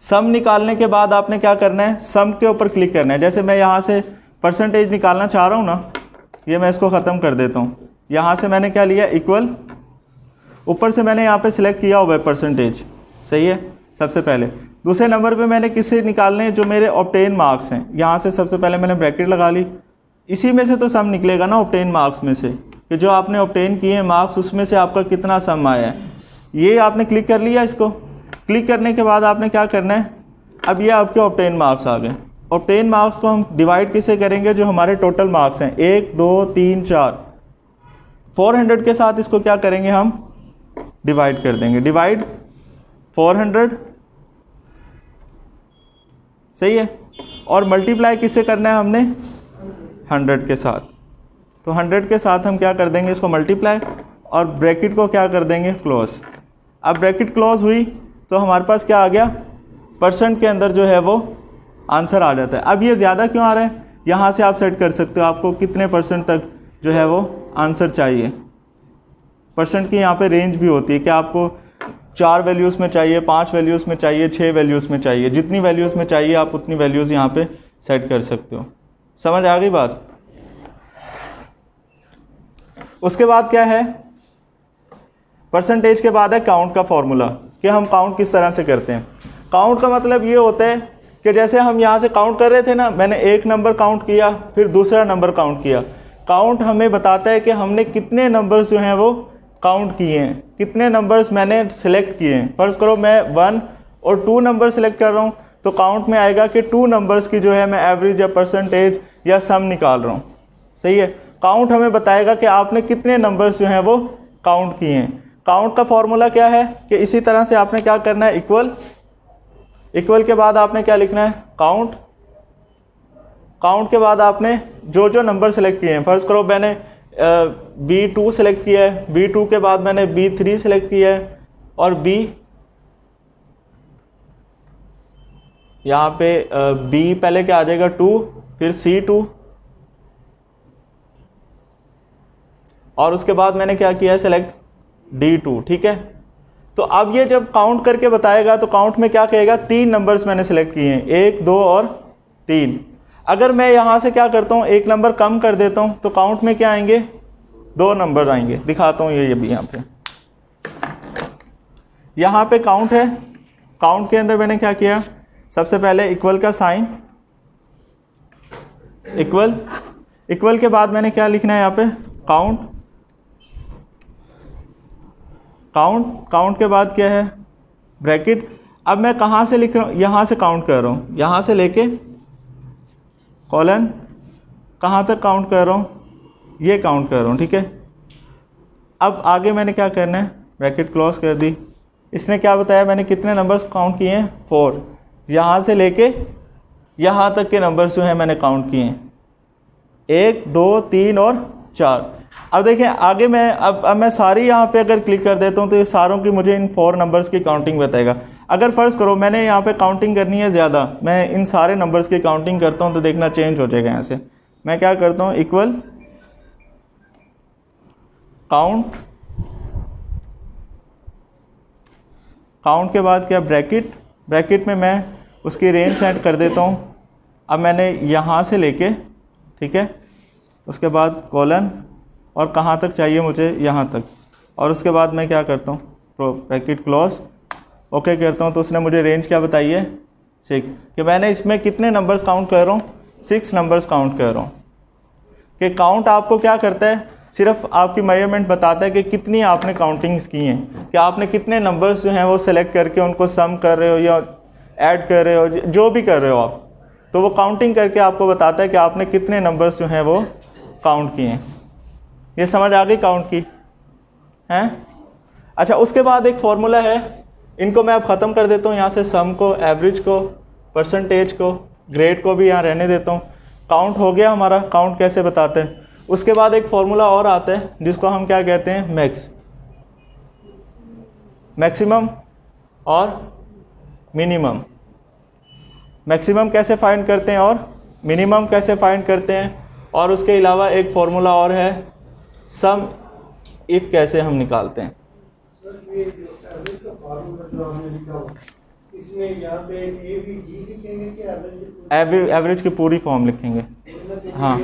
सम निकालने के बाद आपने क्या करना है, सम के ऊपर क्लिक करना है। जैसे मैं यहाँ से परसेंटेज निकालना चाह रहा हूँ ना, ये मैं इसको ख़त्म कर देता हूँ। यहाँ से मैंने क्या लिया, इक्वल, ऊपर से मैंने यहाँ पे सिलेक्ट किया हुआ है परसेंटेज, सही है। सबसे पहले दूसरे नंबर पे मैंने किससे निकालने हैं, जो मेरे ऑब्टेन मार्क्स हैं। यहाँ से सबसे पहले मैंने ब्रैकेट लगा ली, इसी में से तो सम निकलेगा ना ऑब्टेन मार्क्स में से, कि जो आपने ऑब्टेन किए हैं मार्क्स उसमें से आपका कितना सम आया है। ये आपने क्लिक कर लिया, इसको क्लिक करने के बाद आपने क्या करना है, अब ये आपके ऑब्टेन मार्क्स आ गए। ऑब्टेन मार्क्स को हम डिवाइड किससे करेंगे, जो हमारे टोटल मार्क्स हैं, 1 2 3 4, 400 के साथ इसको क्या करेंगे, हम डिवाइड कर देंगे, डिवाइड 400, सही है, और मल्टीप्लाई किससे करना है हमने, 100 के साथ। तो 100 के साथ हम क्या कर देंगे, इसको मल्टीप्लाई, और ब्रैकेट को क्या कर देंगे, क्लोज। अब ब्रैकेट क्लोज हुई तो हमारे पास क्या आ गया, परसेंट के अंदर जो है वो आंसर आ जाता है। अब ये ज़्यादा क्यों आ रहा है, यहाँ से आप सेट कर सकते हो आपको कितने परसेंट तक जो है वो आंसर चाहिए। परसेंट की यहाँ पे रेंज भी होती है कि आपको 4 वैल्यूज़ में चाहिए, 5 वैल्यूज़ में चाहिए, 6 वैल्यूज़ में चाहिए, जितनी वैल्यूज़ में चाहिए आप उतनी वैल्यूज़ यहाँ पे सेट कर सकते हो। समझ आ गई बात। उसके बाद क्या है, परसेंटेज के बाद है काउंट का फॉर्मूला, कि हम काउंट किस तरह से करते हैं। काउंट का मतलब ये होता है कि जैसे हम यहाँ से काउंट कर रहे थे ना, मैंने एक नंबर काउंट किया, फिर दूसरा नंबर काउंट किया। काउंट हमें बताता है कि हमने कितने नंबर्स जो हैं वो काउंट किए हैं, कितने नंबर्स मैंने सिलेक्ट किए हैं। फर्ज करो मैं 1 और 2 नंबर सिलेक्ट कर रहा हूँ, तो काउंट में आएगा कि 2 नंबर्स की जो है मैं एवरेज या परसेंटेज या सम निकाल रहा हूँ, सही है। काउंट हमें बताएगा कि आपने कितने नंबर्स जो हैं वो काउंट किए हैं। काउंट का फॉर्मूला क्या है कि इसी तरह से आपने क्या करना है, इक्वल, इक्वल के बाद आपने क्या लिखना है, काउंट, काउंट के बाद आपने जो जो नंबर सेलेक्ट किए हैं, फर्ज करो मैंने B2 सेलेक्ट किया है, B2 के बाद मैंने B3 सेलेक्ट किया है और यहाँ पे बी पहले क्या आ जाएगा 2, फिर C2, और उसके बाद मैंने क्या किया है सेलेक्ट D2, ठीक है। तो अब ये जब काउंट करके बताएगा तो काउंट में क्या कहेगा, 3 नंबर्स मैंने सेलेक्ट किए हैं, 1, 2 और 3। अगर मैं यहाँ से क्या करता हूँ, 1 नंबर कम कर देता हूँ तो काउंट में क्या आएंगे, 2 नंबर आएंगे। दिखाता हूँ ये भी यहाँ पे काउंट है। काउंट के अंदर मैंने क्या किया, सबसे पहले इक्वल का साइन, इक्वल के बाद मैंने क्या लिखना है यहाँ पे, काउंट के बाद क्या है, ब्रैकेट। अब मैं कहाँ से लिख रहा हूँ, यहाँ से काउंट कर रहा हूँ, यहाँ से लेके कॉलन कहाँ तक काउंट कर रहा हूँ, ये काउंट कर रहा हूँ, ठीक है। अब आगे मैंने क्या करना है, ब्रैकेट क्लोज कर दी। इसने क्या बताया, मैंने कितने नंबर्स काउंट किए हैं, 4। यहाँ से लेके यहाँ तक के नंबर्स जो हैं मैंने काउंट किए हैं, 1, 2, 3 और 4। अब देखें आगे मैं अब मैं सारी यहाँ पे अगर क्लिक कर देता हूँ तो ये सारों की मुझे इन 4 नंबर्स की काउंटिंग बताएगा। अगर फ़र्ज़ करो मैंने यहाँ पे काउंटिंग करनी है ज़्यादा, मैं इन सारे नंबर्स की काउंटिंग करता हूँ तो देखना चेंज हो जाएगा। यहाँ से मैं क्या करता हूँ, इक्वल काउंट के बाद क्या, ब्रैकेट में मैं उसकी रेंज सेट कर देता हूँ। अब मैंने यहाँ से लेके, ठीक है, उसके बाद कॉलन और कहाँ तक चाहिए मुझे, यहाँ तक, और उसके बाद मैं क्या करता हूँ, ब्रैकेट क्लोज, ओके करता हूँ। तो उसने मुझे रेंज क्या बताई है, 6, कि मैंने इसमें कितने नंबर्स काउंट कर रहा हूँ, 6 नंबर्स काउंट कर रहा हूँ। कि काउंट आपको क्या करता है, सिर्फ आपकी मेजरमेंट बताता है कि कितनी आपने काउंटिंग्स की हैं, कि आपने कितने नंबर्स जो हैं वो सेलेक्ट करके उनको सम कर रहे हो या ऐड कर रहे हो, जो भी कर रहे हो आप, तो वो काउंटिंग करके आपको बताता है कि आपने कितने नंबर्स जो हैं वो काउंट किए हैं। ये समझ आ गई काउंट की हैं। अच्छा, उसके बाद एक फार्मूला है, इनको मैं अब ख़त्म कर देता हूँ। यहाँ से सम को, एवरेज को, परसेंटेज को, ग्रेड को भी यहाँ रहने देता हूँ। काउंट हो गया हमारा, काउंट कैसे बताते हैं। उसके बाद एक फार्मूला और आता है जिसको हम क्या कहते हैं, मैक्सिमम और मिनिमम। मैक्सिमम कैसे फाइंड करते हैं और मिनिमम कैसे फाइंड करते हैं, और उसके अलावा एक फार्मूला और है, सम इफ कैसे हम निकालते हैं। ये जो एवरेज का फार्मूला जो हमने लिखा हुआ, इसमें यहाँ पे ए बी जी लिखेंगे कि एवरेज की पूरी फॉर्म लिखेंगे। हाँ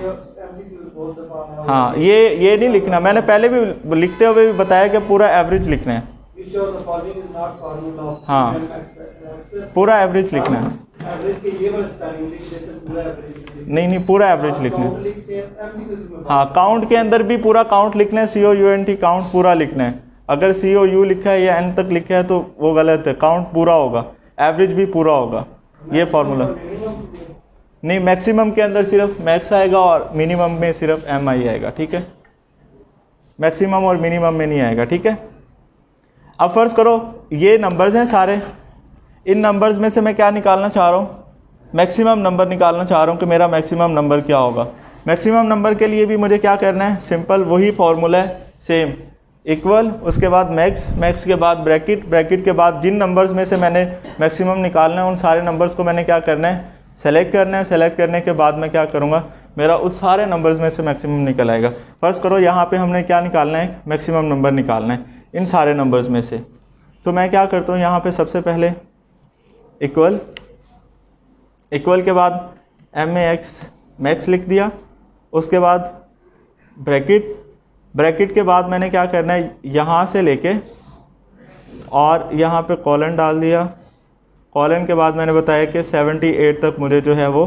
बहुत हाँ, ये नहीं लिखना, मैंने पहले भी लिखते हुए भी बताया कि पूरा एवरेज लिखना है। हाँ, पूरा एवरेज लिखना है। नहीं, पूरा एवरेज लिखना है। हाँ, काउंट के अंदर भी पूरा काउंट लिखना है, COUNT काउंट पूरा लिखना है। अगर COU लिखा है या N तक लिखा है तो वो गलत है, काउंट पूरा होगा, एवरेज भी पूरा होगा। ये फार्मूला नहीं, मैक्सिमम के अंदर सिर्फ मैक्स आएगा और मिनिमम में सिर्फ MI आएगा, ठीक है। मैक्सिमम और मिनिमम में नहीं आएगा, ठीक है। अब फ़र्ज़ करो ये नंबर्स हैं सारे, इन नंबर्स में से मैं क्या निकालना चाह रहा हूँ, मैक्सिमम नंबर निकालना चाह रहा हूँ कि मेरा मैक्सिमम नंबर क्या होगा। मैक्सिमम नंबर के लिए भी मुझे क्या करना है, सिंपल वही फार्मूला है, सेम, इक्वल, उसके बाद मैक्स के बाद ब्रैकेट के बाद जिन नंबर्स में से मैंने मैक्सिमम निकालना है उन सारे नंबर्स को मैंने क्या करना है, सेलेक्ट करना है। सेलेक्ट करने के बाद मैं क्या करूँगा, मेरा उस सारे नंबर्स में से मैक्सिमम निकल आएगा। फ़र्ज़ करो यहाँ पे हमने क्या निकालना है, मैक्सिमम नंबर निकालना है इन सारे नंबर्स में से। तो मैं क्या करता हूँ, यहाँ पे सबसे पहले इक्वल के बाद मैक्स लिख दिया। उसके बाद ब्रैकेट के बाद मैंने क्या करना है, यहाँ से लेके और यहाँ पे कॉलन डाल दिया। कॉलन के बाद मैंने बताया कि 78 तक मुझे जो है वो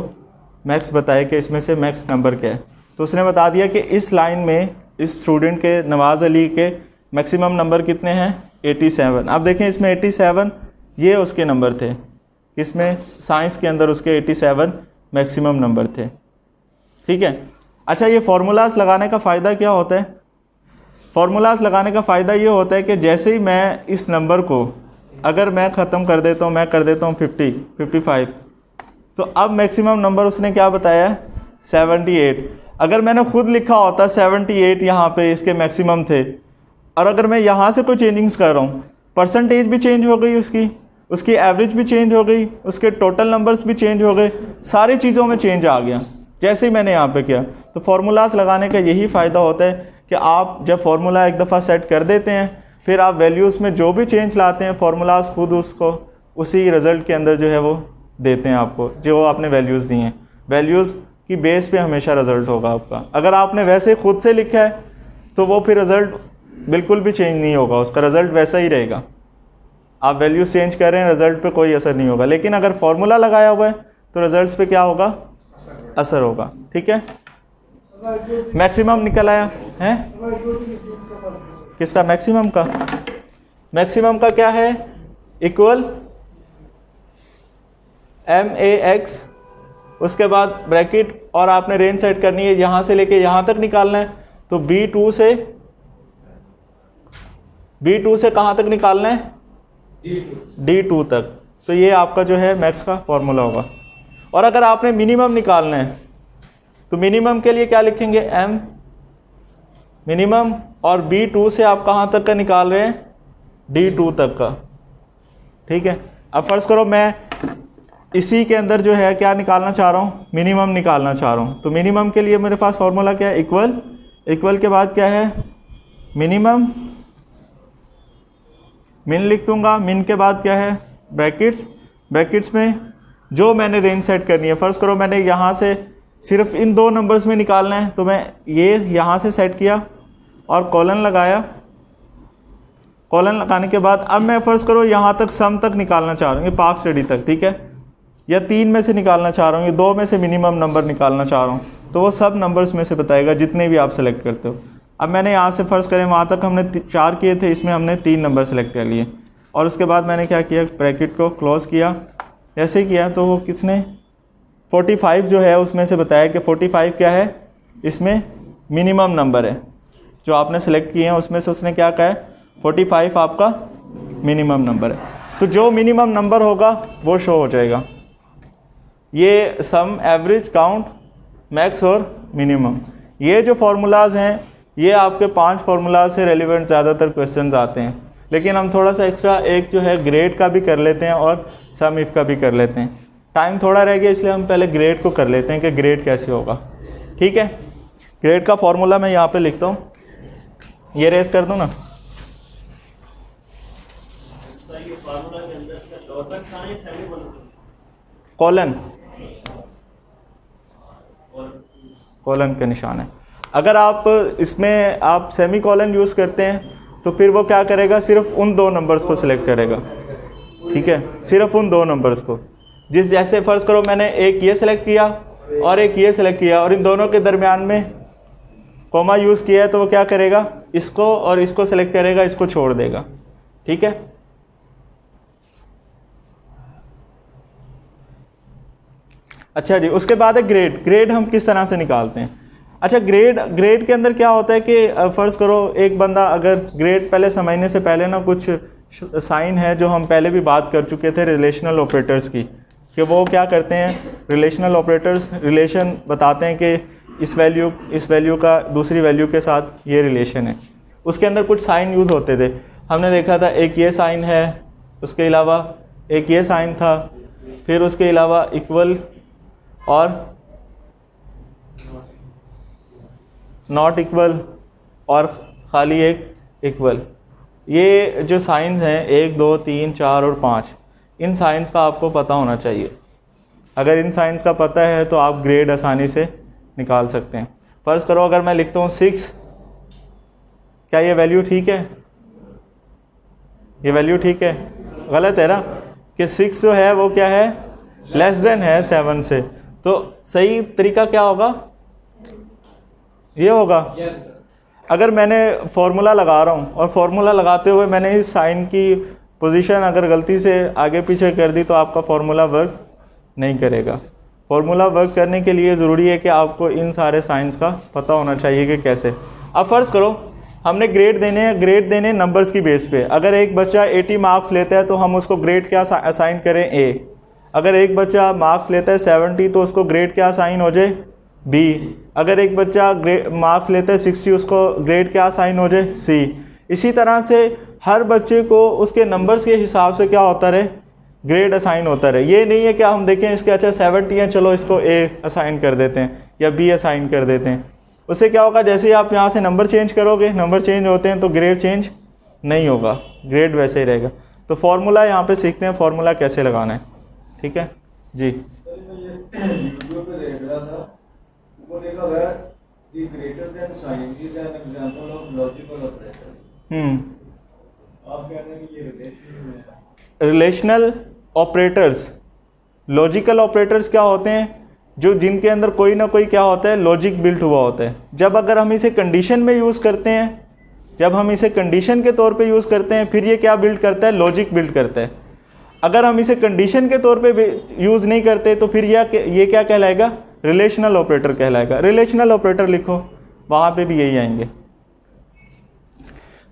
मैक्स बताया कि इसमें से मैक्स नंबर क्या है। तो उसने बता दिया कि इस लाइन में इस स्टूडेंट के, नवाज़ अली के मैक्सिमम नंबर कितने हैं, 87। अब देखें इसमें 87 ये उसके नंबर थे, इसमें साइंस के अंदर उसके 87 मैक्सिमम नंबर थे, ठीक है। अच्छा, ये फार्मूलाज लगाने का फ़ायदा क्या होता है, फार्मूलाज लगाने का फ़ायदा ये होता है कि जैसे ही मैं इस नंबर को अगर मैं ख़त्म कर देता हूँ, मैं कर देता हूँ 55, तो अब मैक्सिमम नंबर उसने क्या बताया, 78। अगर मैंने खुद लिखा होता 78 यहाँ पे इसके मैक्सिमम थे, और अगर मैं यहाँ से कोई चेंजिंग्स कर रहा हूँ, परसेंटेज भी चेंज हो गई उसकी, उसकी एवरेज भी चेंज हो गई, उसके टोटल नंबर्स भी चेंज हो गए, सारी चीज़ों में चेंज आ गया जैसे ही मैंने यहाँ पे किया। तो फार्मूलाज लगाने का यही फ़ायदा होता है कि आप जब फार्मूला एक दफ़ा सेट कर देते हैं, फिर आप वैल्यूज़ में जो भी चेंज लाते हैं, फार्मूलाज खुद उसको उसी रिज़ल्ट के अंदर जो है वो देते हैं आपको, जो आपने वैल्यूज़ दी हैं। वैल्यूज़ की बेस पे हमेशा रिज़ल्ट होगा आपका। अगर आपने वैसे खुद से लिखा है तो वो फिर रिज़ल्ट बिल्कुल भी चेंज नहीं होगा, उसका रिज़ल्ट वैसा ही रहेगा। आप वैल्यूज़ चेंज कर रहे हैं, रिज़ल्ट पे कोई असर नहीं होगा। लेकिन अगर फार्मूला लगाया हुआ है तो रिज़ल्ट्स पे क्या होगा, असर होगा। ठीक है, मैक्सिमम निकल आया है किसका, मैक्सिमम का। मैक्सिमम का क्या है, इक्वल MAX, उसके बाद ब्रैकेट, और आपने रेंज सेट करनी है, यहाँ से लेके यहाँ तक निकालना है। तो B2 से कहाँ तक निकालना है, D2 तक। तो ये आपका जो है मैक्स का फॉर्मूला होगा। और अगर आपने मिनिमम निकालना है तो मिनिमम के लिए क्या लिखेंगे, M मिनिमम, और B2 से आप कहाँ तक का निकाल रहे हैं, D2 तक का। ठीक है, अब फर्ज करो मैं इसी के अंदर जो है क्या निकालना चाह रहा हूँ, मिनिमम निकालना चाह रहा हूँ। तो मिनिमम के लिए मेरे पास फॉर्मूला क्या है, इक्वल, इक्वल के बाद क्या है, मिनिमम, मिन लिख दूंगा, मिन के बाद क्या है, ब्रैकेट्स, ब्रैकेट्स में जो मैंने रेंज सेट करनी है। फर्ज करो मैंने यहाँ से सिर्फ इन दो नंबर्स में निकालना है, तो मैं ये यहाँ से सेट किया और कॉलन लगाया। कॉलन लगाने के बाद अब मैं फर्ज करो यहाँ तक सम तक निकालना चाह रहा हूँ, ये पार्क स्टडी तक, ठीक है, या 3 में से निकालना चाह रहा हूँ, ये 2 में से मिनिमम नंबर निकालना चाह रहा हूँ, तो वो सब नंबर्स में से बताएगा जितने भी आप सेलेक्ट करते हो। अब मैंने यहाँ से फ़र्ज़ करें वहाँ तक हमने 4 किए थे, इसमें हमने 3 नंबर सेलेक्ट कर लिए, और उसके बाद मैंने क्या किया, ब्रैकेट को क्लोज़ किया। जैसे किया तो वो किसने 45 जो है उसमें से बताया कि 45 क्या है, इसमें मिनिमम नंबर है जो आपने सेलेक्ट किए हैं, उसमें से उसने क्या कहा है, 45 आपका मिनिमम नंबर है। तो जो मिनिमम नंबर होगा वो शो हो जाएगा। ये सम, एवरेज, काउंट, मैक्स और मिनिमम, ये जो फार्मूलाज हैं ये आपके 5 फार्मूलाज से रेलिवेंट ज़्यादातर क्वेश्चंस आते हैं। लेकिन हम थोड़ा सा एक्स्ट्रा एक जो है ग्रेड का भी कर लेते हैं और सम इफ का भी कर लेते हैं। टाइम थोड़ा रह गया इसलिए हम पहले ग्रेड को कर लेते हैं कि ग्रेड कैसे होगा। ठीक है, ग्रेड का फॉर्मूला मैं यहाँ पे लिखता हूँ, ये रेस कर दूँ ना, कॉलन, कॉलन का निशान है। अगर आप इसमें आप सेमी कॉलन यूज़ करते हैं तो फिर वो क्या करेगा, सिर्फ उन 2 नंबर्स को सिलेक्ट करेगा। ठीक है, सिर्फ उन 2 नंबर्स को, जिस जैसे फ़र्ज़ करो मैंने एक ये सिलेक्ट किया और एक ये सिलेक्ट किया और इन दोनों के दरमियान में कॉमा यूज़ किया है, तो वो क्या करेगा, इसको और इसको सिलेक्ट करेगा, इसको छोड़ देगा। ठीक है, अच्छा जी, उसके बाद है ग्रेड। ग्रेड हम किस तरह से निकालते हैं। अच्छा, ग्रेड के अंदर क्या होता है कि फ़र्ज़ करो एक बंदा अगर ग्रेड पहले समझने से पहले ना कुछ साइन है जो हम पहले भी बात कर चुके थे रिलेशनल ऑपरेटर्स की, कि वो क्या करते हैं, रिलेशनल ऑपरेटर्स रिलेशन बताते हैं कि इस वैल्यू का दूसरी वैल्यू के साथ ये रिलेशन है। उसके अंदर कुछ साइन यूज़ होते थे, हमने देखा था एक ये साइन है, उसके अलावा एक ये साइन था, फिर उसके अलावा इक्वल और नॉट इक्वल और खाली एक इक्वल। ये जो साइंस हैं 1, 2, 3, 4 और 5, इन साइंस का आपको पता होना चाहिए। अगर इन साइंस का पता है तो आप ग्रेड आसानी से निकाल सकते हैं। फ़र्ज़ करो अगर मैं लिखता हूँ 6, क्या ये वैल्यू ठीक है, ये वैल्यू ठीक है, गलत है ना, कि 6 जो है वो क्या है, लेस देन है 7 से। तो सही तरीका क्या होगा, ये होगा। yes, अगर मैंने फॉर्मूला लगा रहा हूँ और फॉर्मूला लगाते हुए मैंने इस साइन की पोजीशन अगर गलती से आगे पीछे कर दी तो आपका फॉर्मूला वर्क नहीं करेगा। फॉर्मूला वर्क करने के लिए ज़रूरी है कि आपको इन सारे साइंस का पता होना चाहिए कि कैसे। अब फ़र्ज़ करो हमने ग्रेड देने हैं, ग्रेड देने नंबर्स की बेस पे। अगर एक बच्चा 80 मार्क्स लेता है तो हम उसको ग्रेड क्या असाइन करें, ए। अगर एक बच्चा मार्क्स लेता है 70 तो उसको ग्रेड क्या असाइन हो जाए, बी। अगर एक बच्चा मार्क्स लेता है 60 उसको ग्रेड क्या असाइन हो जाए, सी। इसी तरह से हर बच्चे को उसके नंबर्स के हिसाब से क्या होता रहे, ग्रेड असाइन होता रहे। ये नहीं है कि हम देखें इसके अच्छा 70 है, चलो इसको ए असाइन कर देते हैं या बी असाइन कर देते हैं। उससे क्या होगा, जैसे ही आप यहाँ से नंबर चेंज करोगे, नंबर चेंज होते हैं तो ग्रेड चेंज नहीं होगा, ग्रेड वैसे ही रहेगा। तो फॉर्मूला यहाँ पे सीखते हैं, फॉर्मूला कैसे लगाना है। ठीक है जी। वीडियो पे देख रहा था, वो लिखा हुआ है the greater than sign is an example of logical operator. आप कह रहे हैं कि ये रिलेशन में है। रिलेशनल ऑपरेटर्स, लॉजिकल ऑपरेटर्स क्या होते हैं, जो जिनके अंदर कोई ना कोई क्या होता है, लॉजिक बिल्ट हुआ होता है। जब अगर हम इसे कंडीशन में यूज़ करते हैं, जब हम इसे कंडीशन के तौर पे यूज़ करते हैं, फिर ये क्या बिल्ड करता है, लॉजिक बिल्ड करता है। अगर हम इसे कंडीशन के तौर पे यूज़ नहीं करते तो फिर ये क्या कहलाएगा, रिलेशनल ऑपरेटर कहलाएगा। रिलेशनल ऑपरेटर लिखो, वहाँ पे भी यही आएंगे।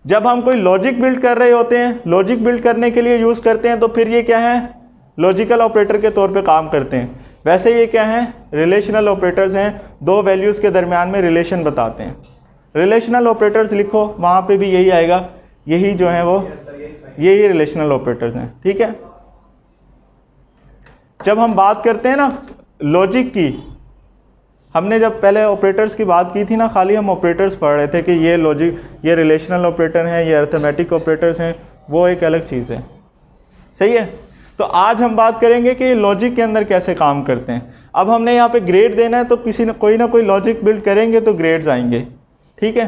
जब हम कोई लॉजिक बिल्ड कर रहे होते हैं, लॉजिक बिल्ड करने के लिए यूज़ करते हैं, तो फिर ये क्या है, लॉजिकल ऑपरेटर के तौर पे काम करते हैं। वैसे ये क्या है, रिलेशनल ऑपरेटर्स हैं, दो वैल्यूज़ के दरमियान में रिलेशन बताते हैं। रिलेशनल ऑपरेटर्स लिखो, वहाँ पे भी यही आएगा, यही जो है वो यही रिलेशनल ऑपरेटर्स हैं। ठीक है, जब हम बात करते हैं ना लॉजिक की, हमने जब पहले ऑपरेटर्स की बात की थी ना, खाली हम ऑपरेटर्स पढ़ रहे थे कि ये लॉजिक, ये रिलेशनल ऑपरेटर हैं, ये अरिथमेटिक ऑपरेटर्स हैं, वो एक अलग चीज़ है। सही है, तो आज हम बात करेंगे कि लॉजिक के अंदर कैसे काम करते हैं। अब हमने यहाँ पे ग्रेड देना है, तो कोई ना कोई लॉजिक बिल्ड करेंगे तो ग्रेड्स आएंगे। ठीक है,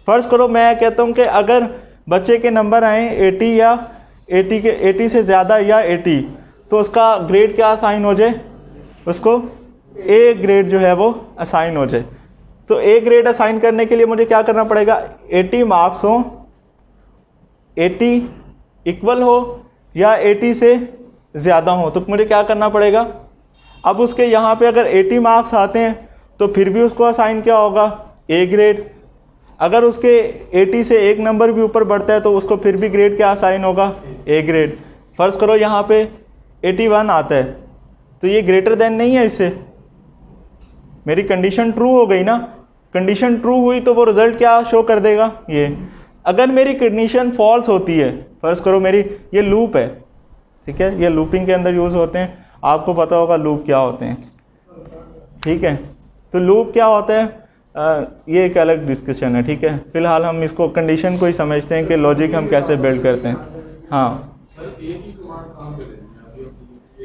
फर्ज करो मैं कहता हूँ कि अगर बच्चे के नंबर आए 80 या 80 से ज़्यादा या 80, तो उसका ग्रेड क्या असाइन हो जाए, उसको ए ग्रेड जो है वो असाइन हो जाए। तो ए ग्रेड असाइन करने के लिए मुझे क्या करना पड़ेगा, 80 मार्क्स हो, 80 इक्वल हो या 80 से ज़्यादा हो, तो मुझे क्या करना पड़ेगा। अब उसके यहाँ पे अगर 80 मार्क्स आते हैं तो फिर भी उसको असाइन क्या होगा, ए ग्रेड। अगर उसके 80 से एक नंबर भी ऊपर बढ़ता है तो उसको फिर भी ग्रेड क्या असाइन होगा, ए ग्रेड। फर्ज करो यहाँ पे 81 आता है, तो ये ग्रेटर देन नहीं है इससे, मेरी कंडीशन ट्रू हो गई ना। कंडीशन ट्रू हुई तो वो रिजल्ट क्या शो कर देगा, ये। अगर मेरी कंडीशन फॉल्स होती है, फर्ज करो मेरी ये लूप है, ठीक है, ये लूपिंग के अंदर यूज़ होते हैं, आपको पता होगा लूप क्या होते हैं। ठीक है, तो लूप क्या होता है, ये एक अलग डिस्कशन है। ठीक है, फिलहाल हम इसको कंडीशन को ही समझते हैं कि लॉजिक हम कैसे बिल्ड करते हैं। हाँ,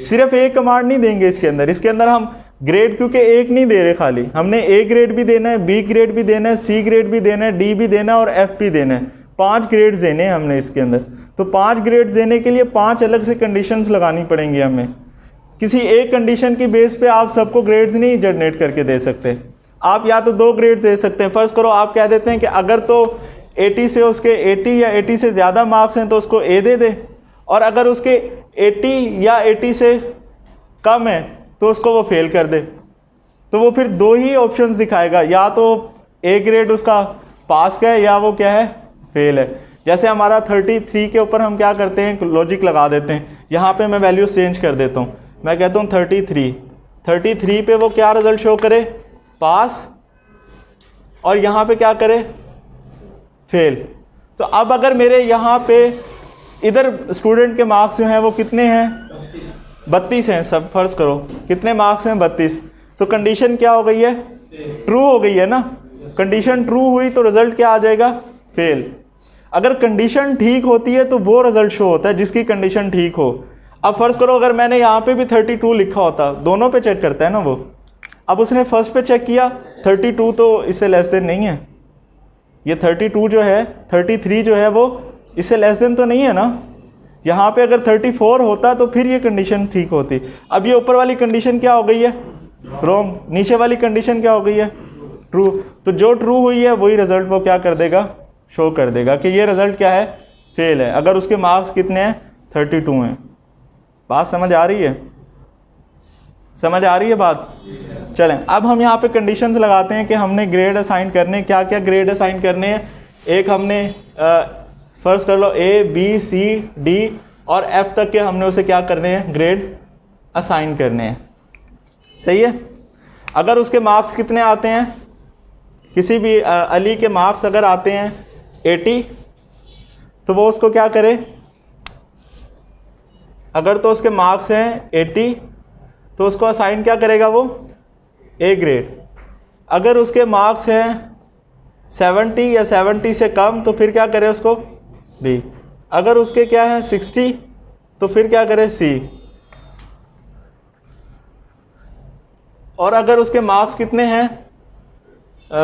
सिर्फ एक कमांड नहीं देंगे इसके अंदर हम ग्रेड, क्योंकि एक नहीं दे रहे, खाली हमने ए ग्रेड भी देना है, बी ग्रेड भी देना है, सी ग्रेड भी देना है, डी भी देना है और एफ भी देना है। 5 ग्रेड्स देने हैं हमने इसके अंदर। तो 5 ग्रेड्स देने के लिए 5 अलग से कंडीशंस लगानी पड़ेंगी हमें। किसी एक कंडीशन की बेस पे आप सबको ग्रेड्स नहीं जनरेट करके दे सकते। आप या तो 2 ग्रेड्स दे सकते हैं। फर्ज करो आप कह देते हैं कि अगर तो 80 से उसके 80 या 80 से ज़्यादा मार्क्स हैं तो उसको ए दे दे, और अगर उसके 80 या 80 से कम है तो उसको वो फेल कर दे। तो वो फिर 2 ही ऑप्शंस दिखाएगा, या तो ए ग्रेड उसका पास का है या वो क्या है, फेल है। जैसे हमारा 33 के ऊपर हम क्या करते हैं, लॉजिक लगा देते हैं। यहाँ पे मैं वैल्यू चेंज कर देता हूँ, मैं कहता हूँ 33 पे वो क्या रिजल्ट शो करे, पास, और यहाँ पे क्या करे, फेल। तो अब अगर मेरे यहाँ पे इधर स्टूडेंट के मार्क्स जो हैं वो कितने हैं, 32 हैं सब। फर्ज करो कितने मार्क्स हैं, 32। तो कंडीशन क्या हो गई है, ट्रू हो गई है ना। कंडीशन ट्रू हुई तो रिजल्ट क्या आ जाएगा, फेल। अगर कंडीशन ठीक होती है तो वो रिजल्ट शो होता है जिसकी कंडीशन ठीक हो। अब फर्ज करो अगर मैंने यहाँ पे भी 32 लिखा होता, दोनों पे चेक करता है ना वो। अब उसने फर्स्ट पे चेक किया 32 तो इससे लेस देन नहीं है, ये 32 जो है 33 जो है वो इससे लेस देन तो नहीं है ना। यहाँ पे अगर 34 होता तो फिर ये कंडीशन ठीक होती। अब ये ऊपर वाली कंडीशन क्या हो गई है, रॉन्ग। नीचे वाली कंडीशन क्या हो गई है, ट्रू। तो जो ट्रू हुई है वही रिजल्ट वो क्या कर देगा, शो कर देगा कि ये रिजल्ट क्या है, फेल है। अगर उसके मार्क्स कितने हैं, 32 हैं। बात समझ आ रही है, समझ आ रही है बात। चलें अब हम यहाँ पे कंडीशंस लगाते हैं कि हमने ग्रेड असाइन करने, क्या क्या ग्रेड असाइन करने हैं। एक हमने फर्स्ट कर लो ए बी सी डी और एफ तक के हमने उसे क्या करने हैं, ग्रेड असाइन करने हैं। सही है। अगर उसके मार्क्स कितने आते हैं, किसी भी अली के मार्क्स अगर आते हैं 80, तो वो उसको क्या करे, अगर तो उसके मार्क्स हैं 80 तो उसको असाइन क्या करेगा वो, ए ग्रेड। अगर उसके मार्क्स हैं 70 या 70 से कम तो फिर क्या करे उसको, बी। अगर उसके क्या है 60 तो फिर क्या करे, सी। और अगर उसके मार्क्स कितने हैं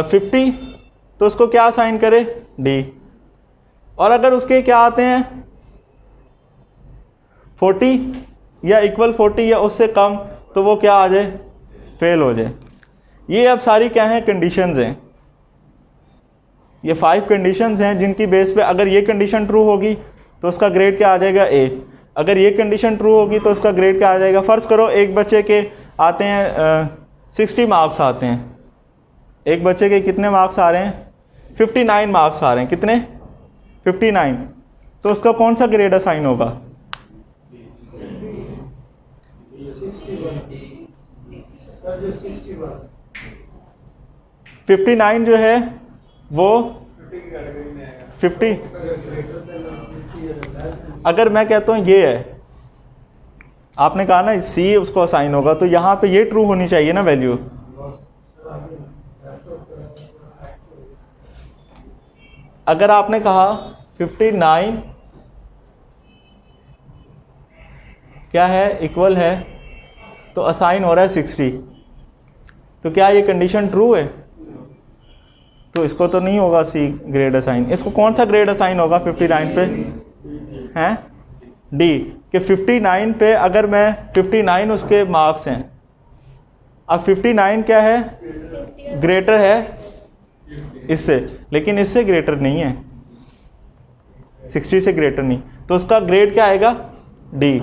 50 तो उसको क्या असाइन करे, डी। और अगर उसके क्या आते हैं 40 या इक्वल 40 या उससे कम तो वो क्या आ जाए, फेल हो जाए। ये अब सारी क्या हैं, कंडीशंस हैं। ये 5 कंडीशंस हैं जिनकी बेस पे अगर ये कंडीशन ट्रू होगी तो उसका ग्रेड क्या आ जाएगा, ए। अगर ये कंडीशन ट्रू होगी तो उसका ग्रेड क्या आ जाएगा। फ़र्ज़ करो एक बच्चे के आते हैं 60 मार्क्स आते हैं, एक बच्चे के कितने मार्क्स आ रहे हैं, 59 मार्क्स आ रहे हैं। कितने, 59। तो उसका कौन सा ग्रेड असाइन होगा, 59 जो है वो 50। अगर मैं कहता हूँ ये है, आपने कहा ना सी उसको असाइन होगा, तो यहाँ पे ये ट्रू होनी चाहिए ना वैल्यू। अगर आपने कहा 59 क्या है, इक्वल है, तो असाइन हो रहा है 60, तो क्या ये कंडीशन ट्रू है, तो इसको तो नहीं होगा सी ग्रेड असाइन। इसको कौन सा ग्रेड असाइन होगा 59 पे, हैं डी। कि 59 पे अगर मैं 59 उसके मार्क्स हैं, अब 59 क्या है, ग्रेटर है इससे, लेकिन इससे ग्रेटर नहीं है, 60 से ग्रेटर नहीं, तो उसका ग्रेड क्या आएगा, डी।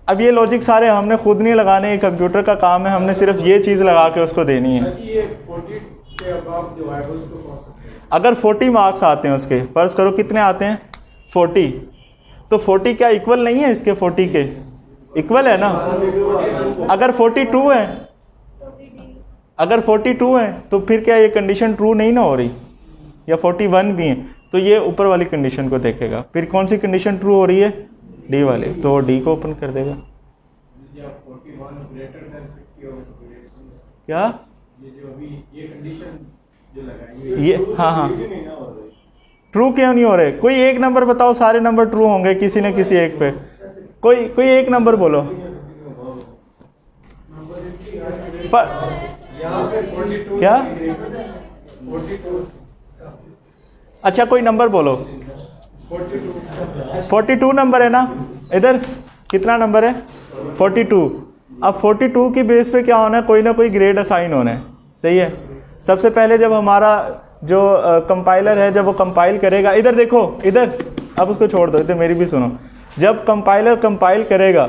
अब ये लॉजिक सारे हमने खुद नहीं लगाने, ये कंप्यूटर का काम है, हमने सिर्फ ये चीज़ लगा के उसको देनी है। अगर 40 मार्क्स आते हैं उसके, फर्ज करो कितने आते हैं 40, तो 40 क्या इक्वल नहीं है इसके, 40 के इक्वल है ना। अगर 42 है, अगर 42 है तो फिर क्या ये कंडीशन ट्रू नहीं ना हो रही, या 41 भी है, तो ये ऊपर वाली कंडीशन को देखेगा। फिर कौन सी कंडीशन ट्रू हो रही है, डी वाले, तो डी को ओपन कर देगा। क्या ये कंडीशन जो लगाई, ये हाँ, ट्रू क्यों नहीं हो रहे, कोई एक नंबर बताओ, सारे नंबर ट्रू होंगे किसी न किसी एक पे, कोई एक नंबर बोलो। पर क्या, अच्छा कोई नंबर बोलो, 42 नंबर है ना, इधर कितना नंबर है 42। अब 42 की बेस पे क्या होना है, कोई ना कोई ग्रेड असाइन होना है, सही है। सबसे पहले जब हमारा जो कंपाइलर है, जब वो कंपाइल करेगा, इधर देखो, इधर अब उसको छोड़ दो, इधर मेरी भी सुनो। जब कंपाइलर कंपाइल करेगा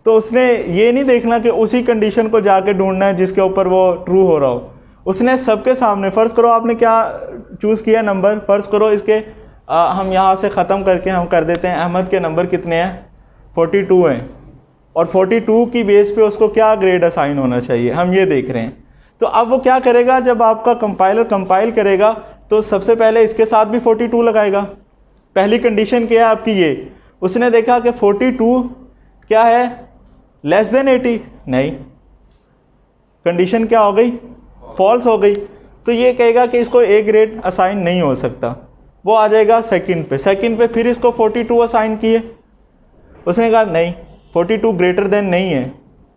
तो उसने ये नहीं देखना कि उसी कंडीशन को जाके ढूंढना है जिसके ऊपर वो ट्रू हो रहा हो। उसने सबके सामने, फ़र्ज़ करो आपने क्या चूज़ किया नंबर, फ़र्ज़ करो इसके हम यहाँ से ख़त्म करके हम कर देते हैं, अहमद के नंबर कितने हैं 42 हैं, और 42 की बेस पे उसको क्या ग्रेड असाइन होना चाहिए, हम ये देख रहे हैं। तो अब वो क्या करेगा, जब आपका कंपाइलर कंपाइल करेगा तो सबसे पहले इसके साथ भी 42 लगाएगा। पहली कंडीशन क्या है आपकी, ये उसने देखा कि 42 क्या है, लेस देन 80, नहीं, कंडीशन क्या हो गई, फॉल्स हो गई, तो ये कहेगा कि इसको ए ग्रेड असाइन नहीं हो सकता। वो आ जाएगा सेकंड पे, फिर इसको 42 असाइन किए, उसने कहा नहीं 42 ग्रेटर देन नहीं है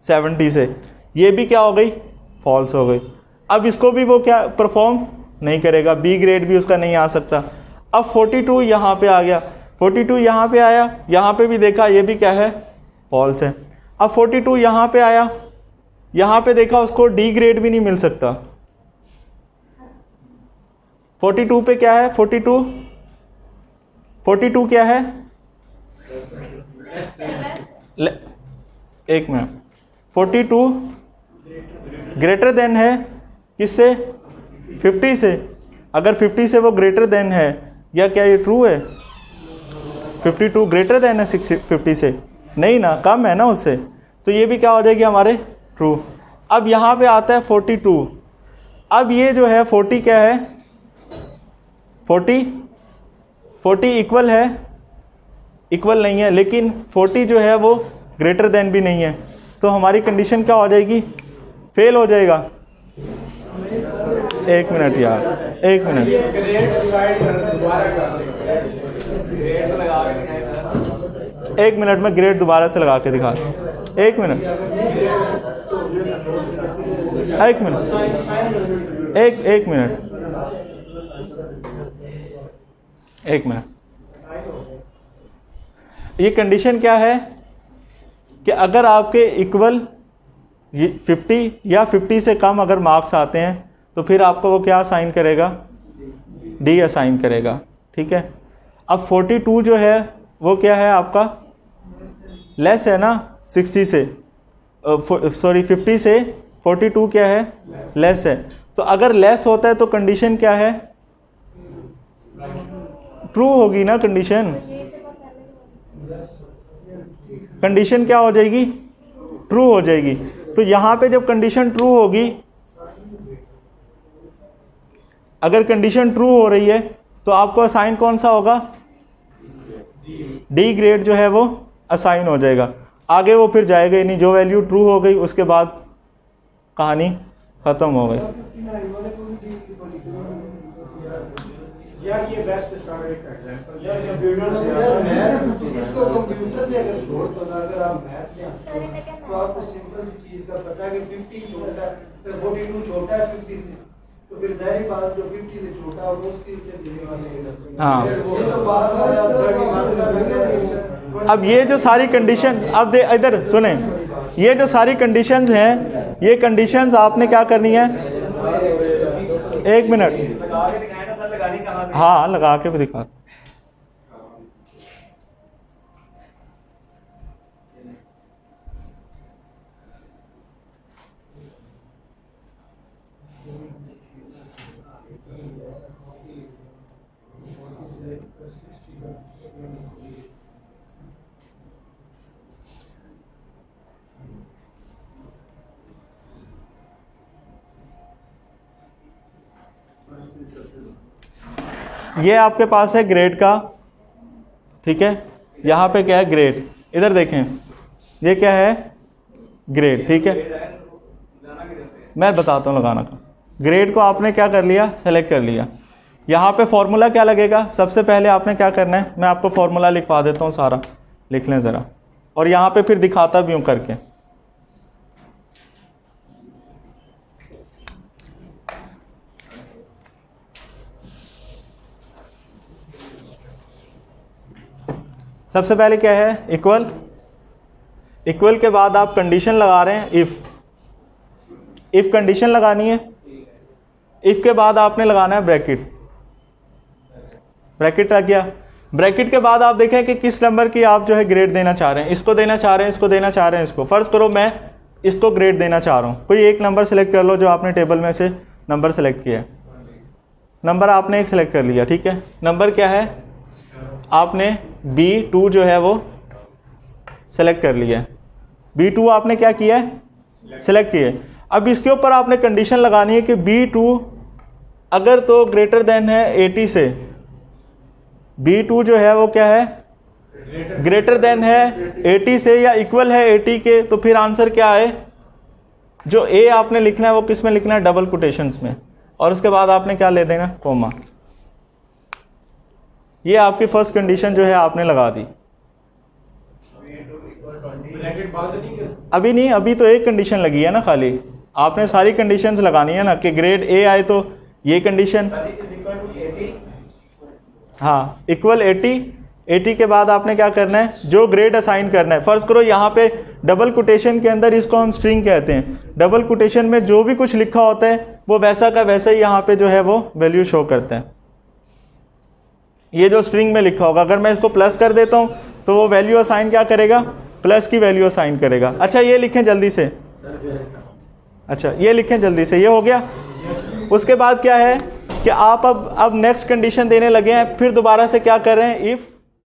70 से, ये भी क्या हो गई, फॉल्स हो गई। अब इसको भी वो क्या परफॉर्म नहीं करेगा, बी ग्रेड भी उसका नहीं आ सकता। अब 42 यहाँ पे आ गया, 42 यहाँ पे आया, यहाँ पे भी देखा ये भी क्या है, फॉल्स है। अब 42 यहाँ पे आया, यहाँ पे देखा उसको डी ग्रेड भी नहीं मिल सकता। 42 पे क्या है, 42 क्या है, एक मिनट, 42 ग्रेटर देन है किससे, 50 से। अगर 50 से वो ग्रेटर देन है, या क्या ये ट्रू है, 52 ग्रेटर देन है 50 से, नहीं ना, कम है ना उससे, तो ये भी क्या हो जाएगी हमारे ट्रू। अब यहाँ पे आता है 42, अब ये जो है 40 क्या है, 40 इक्वल है इक्वल नहीं है, लेकिन 40 जो है वो ग्रेटर देन भी नहीं है, तो हमारी कंडीशन क्या हो जाएगी? फेल हो जाएगा। एक मिनट यार, एक मिनट, एक मिनट में ग्रेड दोबारा से लगा के दिखा, एक मिनट, एक मिनट, एक मिनट, एक मिनट। ये कंडीशन क्या है कि अगर आपके इक्वल 50 या 50 से कम अगर मार्क्स आते हैं तो फिर आपको वो क्या असाइन करेगा? डी असाइन करेगा, ठीक है। अब 42 जो है वो क्या है आपका? लेस है ना 60 से, सॉरी 50 से 42 क्या है? लेस है। तो अगर लेस होता है तो कंडीशन क्या है? ट्रू होगी ना कंडीशन। कंडीशन क्या हो जाएगी? ट्रू हो जाएगी। तो यहां पे जब कंडीशन ट्रू होगी, अगर कंडीशन ट्रू हो रही है तो आपको असाइन कौन सा होगा? डी ग्रेड जो है वो असाइन हो जाएगा। आगे वो फिर जाएगा ही नहीं, जो वैल्यू ट्रू हो गई उसके बाद कहानी खत्म हो गई। यार ये बेस्ट एग्जांपल यार कंप्यूटर से, इसको कंप्यूटर से अगर छोड़ दो ना, अगर आप मैथ लें तो आपको सिंपल सी चीज का पता है कि 50 छोटा है, 42 छोटा है 50 से, तो फिर जाहिर बात जो 50 से छोटा है वो उसकी से मिलेगा। हाँ, ये तो बार-बार आप 30 मान कर, अब ये जो सारी कंडीशन, अब इधर सुने, ये जो सारी कंडीशंस हैं, ये कंडीशंस आपने क्या करनी है? एक मिनट, हाँ लगा के भी दिखा। ये आपके पास है ग्रेड का, ठीक है। यहाँ पे क्या है? ग्रेड। इधर देखें, ये क्या है? ग्रेड, ठीक है। मैं बताता हूँ लगाना का। ग्रेड को आपने क्या कर लिया? सेलेक्ट कर लिया। यहाँ पे फॉर्मूला क्या लगेगा? सबसे पहले आपने क्या करना है, मैं आपको फॉर्मूला लिखवा देता हूँ, सारा लिख लें ज़रा, और यहाँ पे फिर दिखाता भी हूँ करके। सबसे पहले क्या है? इक्वल। इक्वल के बाद आप कंडीशन लगा रहे हैं, इफ कंडीशन लगानी है। इफ के बाद आपने लगाना है ब्रैकेट। ब्रैकेट लग गया। ब्रैकेट के बाद आप देखें कि किस नंबर की आप जो है ग्रेड देना चाह रहे हैं। इसको देना चाह रहे हैं, इसको देना चाह रहे हैं, इसको। फर्ज करो मैं इसको ग्रेड देना चाह रहा हूँ। कोई एक नंबर सेलेक्ट कर लो जो आपने टेबल में से नंबर सेलेक्ट किया है। नंबर आपने एक सेलेक्ट कर लिया, ठीक है। नंबर क्या है? आपने B2 जो है वो सेलेक्ट कर लिया है। B2 आपने क्या किया है? सेलेक्ट किया है। अब इसके ऊपर आपने कंडीशन लगानी है कि B2 अगर तो ग्रेटर देन है 80 से, B2 जो है वो क्या है? ग्रेटर देन है 80 से या इक्वल है 80 के, तो फिर आंसर क्या है? जो A आपने लिखना है वो किस में लिखना है? डबल कोटेशंस में, और उसके बाद आपने क्या ले देना? कोमा। ये आपकी फर्स्ट कंडीशन जो है आपने लगा दी। अभी नहीं, अभी तो एक कंडीशन लगी है ना खाली। आपने सारी कंडीशंस लगानी है ना कि ग्रेड A आए तो ये कंडीशन, हाँ इक्वल 80 के बाद आपने क्या करना है? जो ग्रेड असाइन करना है। फर्ज करो यहाँ पे डबल कोटेशन के अंदर, इसको हम स्ट्रिंग कहते हैं, डबल कोटेशन में जो भी कुछ लिखा होता है वो वैसा का वैसा ही यहाँ पे जो है वो वैल्यू शो करते हैं। ये जो स्ट्रिंग में लिखा होगा, अगर मैं इसको प्लस कर देता हूँ तो वो वैल्यू असाइन क्या करेगा? प्लस की वैल्यू असाइन करेगा। अच्छा ये लिखें जल्दी से, अच्छा ये लिखें जल्दी से, ये हो गया। उसके बाद क्या है कि आप अब नेक्स्ट कंडीशन देने लगे हैं, फिर दोबारा से क्या कर रहे हैं? इफ